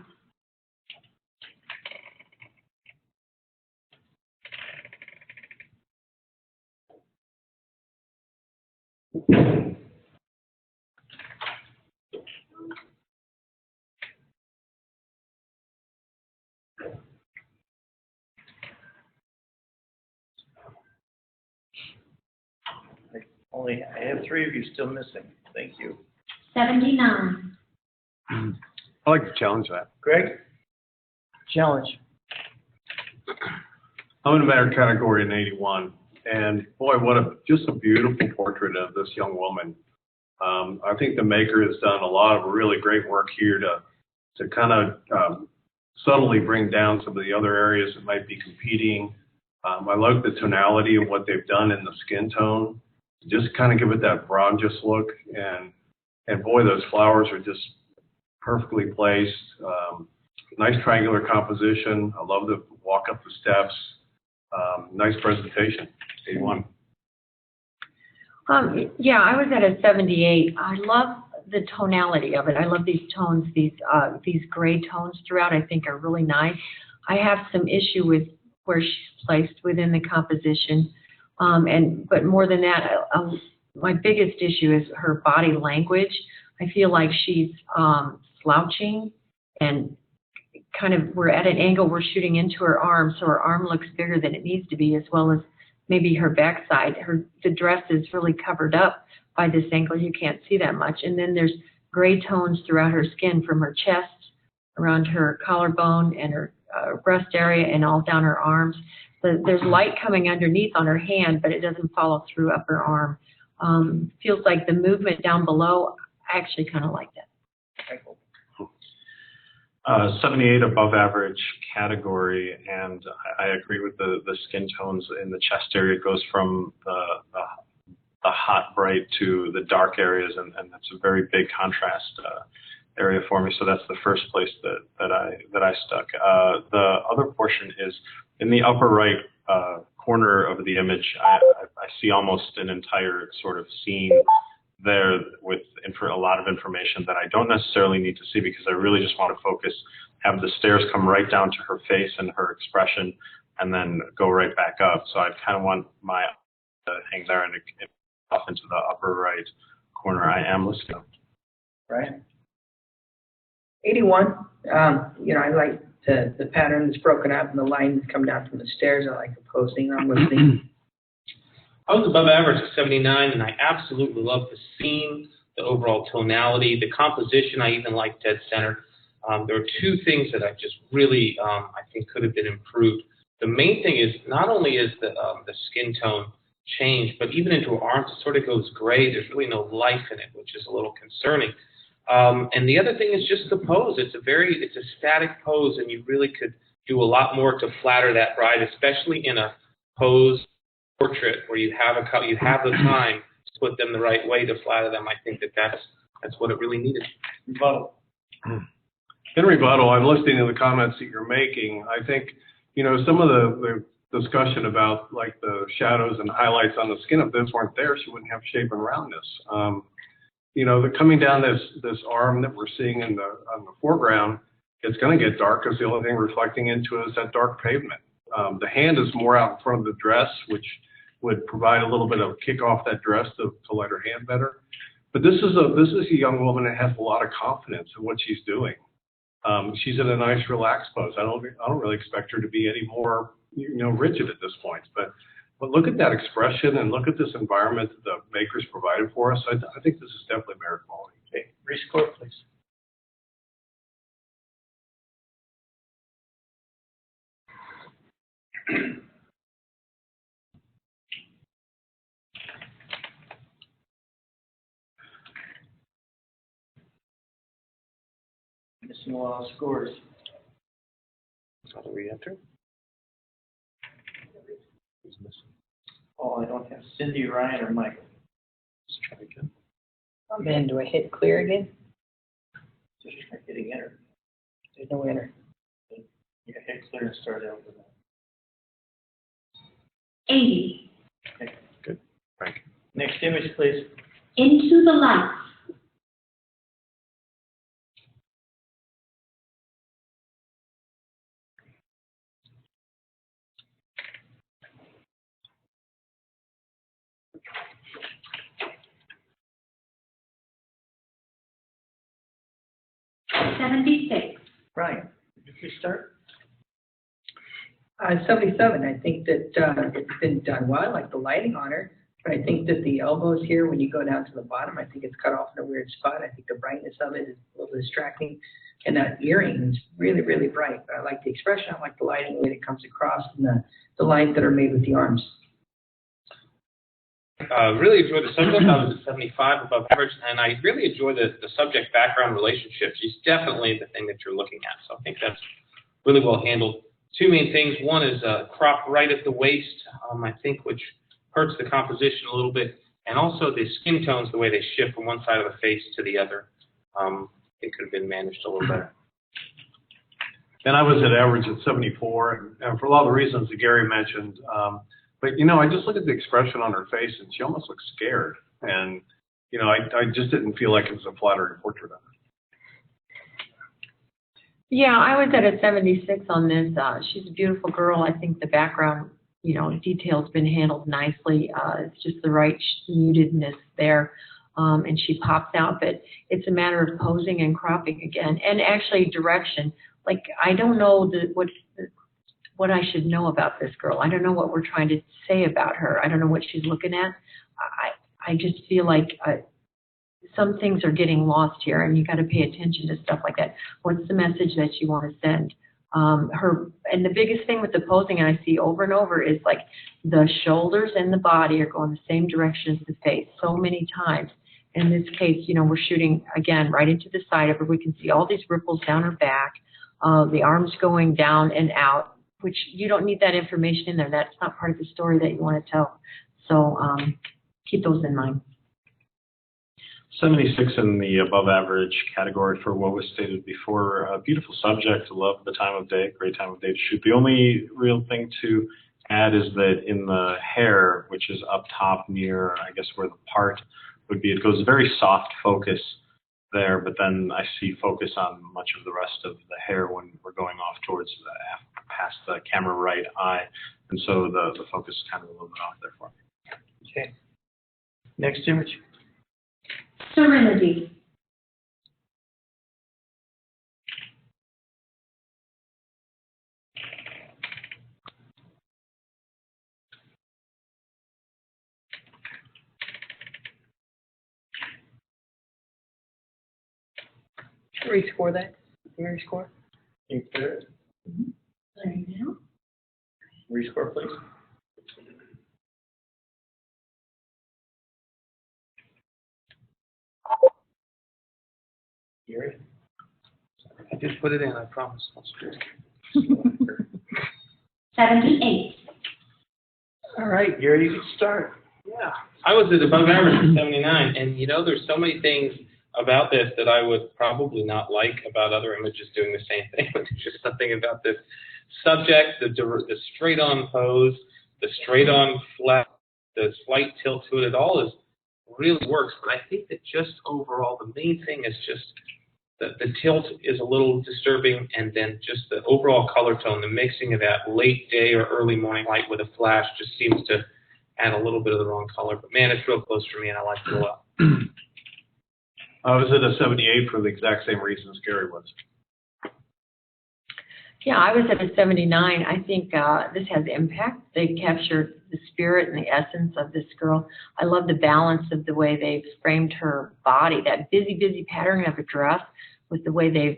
I have 3 of you still missing. Thank you. 79. I like to challenge that. Greg? Challenge. I'm in the merit category in 81, and boy, just a beautiful portrait of this young woman. I think the maker has done a lot of really great work here to kind of subtly bring down some of the other areas that might be competing. I like the tonality of what they've done in the skin tone, just kind of give it that bronzeous look, and boy, those flowers are just perfectly placed. Nice triangular composition. I love the walk up the steps. Nice presentation. 81. Yeah, I was at a 78. I love the tonality of it. I love these tones, these gray tones throughout. I think are really nice. I have some issue with where she's placed within the composition, but more than that, my biggest issue is her body language. I feel like she's slouching and kind of we're at an angle, we're shooting into her arm, so her arm looks bigger than it needs to be, as well as maybe her backside. The dress is really covered up by this angle. You can't see that much. And then there's gray tones throughout her skin from her chest, around her collarbone and her breast area and all down her arms. There's light coming underneath on her hand, but it doesn't follow through up her arm. Feels like the movement down below, I actually kind of like that. 78 above average category, and I agree with the skin tones in the chest area. It goes from the hot bright to the dark areas, and that's a very big contrast area for me. So that's the first place that I stuck. The other portion is in the upper right corner of the image. I see almost an entire sort of scene there with a lot of information that I don't necessarily need to see, because I really just want to focus, have the stairs come right down to her face and her expression, and then go right back up. So I kind of want my to hang there and off into the upper right corner. I am listening. Right. 81. I like the pattern that's broken up and the lines come down from the stairs. I like the posing. I'm listening. I was above average at 79, and I absolutely love the scene, the overall tonality, the composition. I even like dead center. There are two things that I just really, I think could have been improved. The main thing is not only is the skin tone changed, but even into her arms, it sort of goes gray. There's really no life in it, which is a little concerning. And the other thing is just the pose. It's a static pose, and you really could do a lot more to flatter that bride, especially in a pose portrait where you have the time to put them the right way to flatter them. I think that's what it really needed. Rebuttal. In rebuttal, I'm listening to the comments that you're making. I think, some of the discussion about like the shadows and highlights on the skin, if those weren't there, she wouldn't have shape and roundness. Coming down this arm that we're seeing on the foreground, it's going to get dark because the only thing reflecting into it is that dark pavement. The hand is more out in front of the dress, which would provide a little bit of kick off that dress to let her hand better. But this is a young woman that has a lot of confidence in what she's doing. She's in a nice relaxed pose. I don't really expect her to be any more rigid at this point. But look at that expression and look at this environment that the makers provided for us. I think this is definitely merit quality. Okay, rescore, please. Missing a lot of scores. How do we enter? Who's missing? Oh, I don't have Cindy, Ryan, or Michael. Let's try again. Then do I hit clear again? Just try hitting enter. There's no enter. Yeah, hit clear and start out with that. 80. Okay. Good. Thank you. Next image, please. Into the lights. $76. Ryan, did you start? 77. I think that it's been done well. I like the lighting on her, but I think that the elbows here, when you go down to the bottom, I think it's cut off in a weird spot. I think the brightness of it is a little distracting, and that earring is really, really bright. But I like the expression. I like the lighting, the way it comes across, and the lines that are made with the arms. Really enjoyed the subject. I was at 75 above average, and I really enjoy the subject background relationship. She's definitely the thing that you're looking at. So I think that's really well handled. Two main things. One is crop right at the waist, I think, which hurts the composition a little bit. And also the skin tones, the way they shift from one side of the face to the other. It could have been managed a little better. And I was at average at 74, and for a lot of the reasons that Gary mentioned. But, I just look at the expression on her face, and she almost looks scared. And, you know, I just didn't feel like it was a flattering portrait of her. Yeah, I was at a 76 on this. She's a beautiful girl. I think the background, detail's been handled nicely. It's just the right mutedness there, and she pops out. But it's a matter of posing and cropping again, and actually direction. Like, I don't know what I should know about this girl. I don't know what we're trying to say about her. I don't know what she's looking at. I just feel like some things are getting lost here, and you got to pay attention to stuff like that. What's the message that you want to send? And the biggest thing with the posing, and I see over and over, is like the shoulders and the body are going the same direction as the face so many times. In this case, we're shooting again right into the side of her. We can see all these ripples down her back, the arms going down and out, which you don't need that information in there. That's not part of the story that you want to tell. So keep those in mind. 76 in the above average category for what was stated before. A beautiful subject, love the time of day, great time of day to shoot. The only real thing to add is that in the hair, which is up top near, I guess, where the part would be, it goes very soft focus there, but then I see focus on much of the rest of the hair when we're going off towards past the camera right eye, and so the focus is kind of a little bit off there for me. Okay. Next image. Serenity. Rescore that. Rescore. You clear it? There you go. Rescore, please. Gary? I just put it in, I promise. 78. All right, Gary, you can start. Yeah, I was at above average for 79, and there's so many things about this that I would probably not like about other images doing the same thing, but there's just something about this subject, the straight-on pose, the straight-on flat, the slight tilt to it, it all really works. But I think that just overall, the main thing is just the tilt is a little disturbing, and then just the overall color tone, the mixing of that late day or early morning light with a flash just seems to add a little bit of the wrong color. But man, it's real close for me, and I like it a lot. I was at a 78 for the exact same reasons Gary was. Yeah, I was at a 79. I think this has impact. They captured the spirit and the essence of this girl. I love the balance of the way they've framed her body, that busy pattern of a dress with the way they've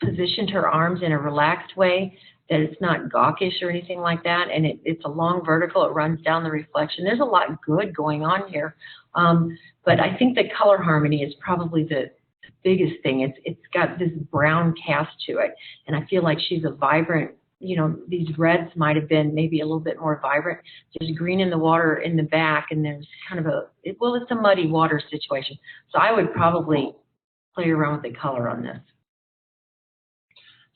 positioned her arms in a relaxed way, that it's not gawkish or anything like that. And it's a long vertical. It runs down the reflection. There's a lot good going on here. But I think the color harmony is probably the biggest thing. It's got this brown cast to it, and I feel like she's a vibrant, these reds might have been maybe a little bit more vibrant. There's green in the water in the back, and there's kind of it's a muddy water situation. So I would probably play around with the color on this.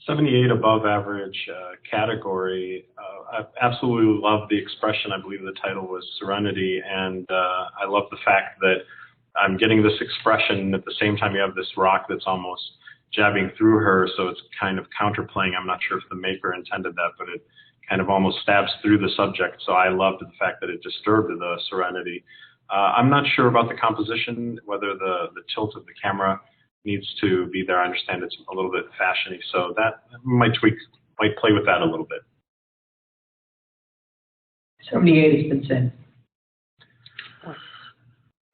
78 above average category. I absolutely love the expression. I believe the title was Serenity, and I love the fact that I'm getting this expression at the same time you have this rock that's almost jabbing through her, so it's kind of counterplaying. I'm not sure if the maker intended that, but it kind of almost stabs through the subject, so I loved the fact that it disturbed the serenity. I'm not sure about the composition, whether the tilt of the camera needs to be there. I understand it's a little bit fashiony, so that might play with that a little bit. 78 has been said.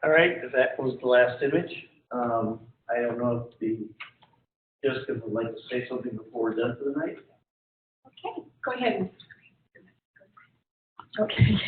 All right, that was the last image. I don't know if Jessica would like to say something before we're done for the night. Okay, go ahead. Okay.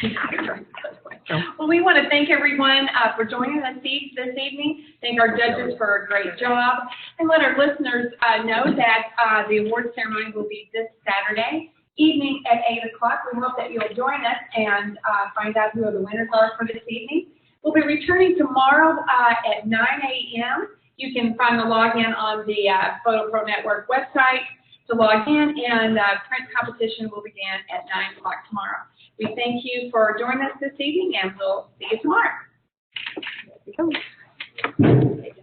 Well, we want to thank everyone for joining us this evening. Thank our judges for a great job, and let our listeners know that the award ceremony will be this Saturday evening at 8 o'clock. We hope that you'll join us and find out who the winners are for this evening. We'll be returning tomorrow at 9 a.m. You can find the login on the Photo Pro Network website to log in, and print competition will begin at 9 o'clock tomorrow. We thank you for joining us this evening, and we'll see you tomorrow. you go.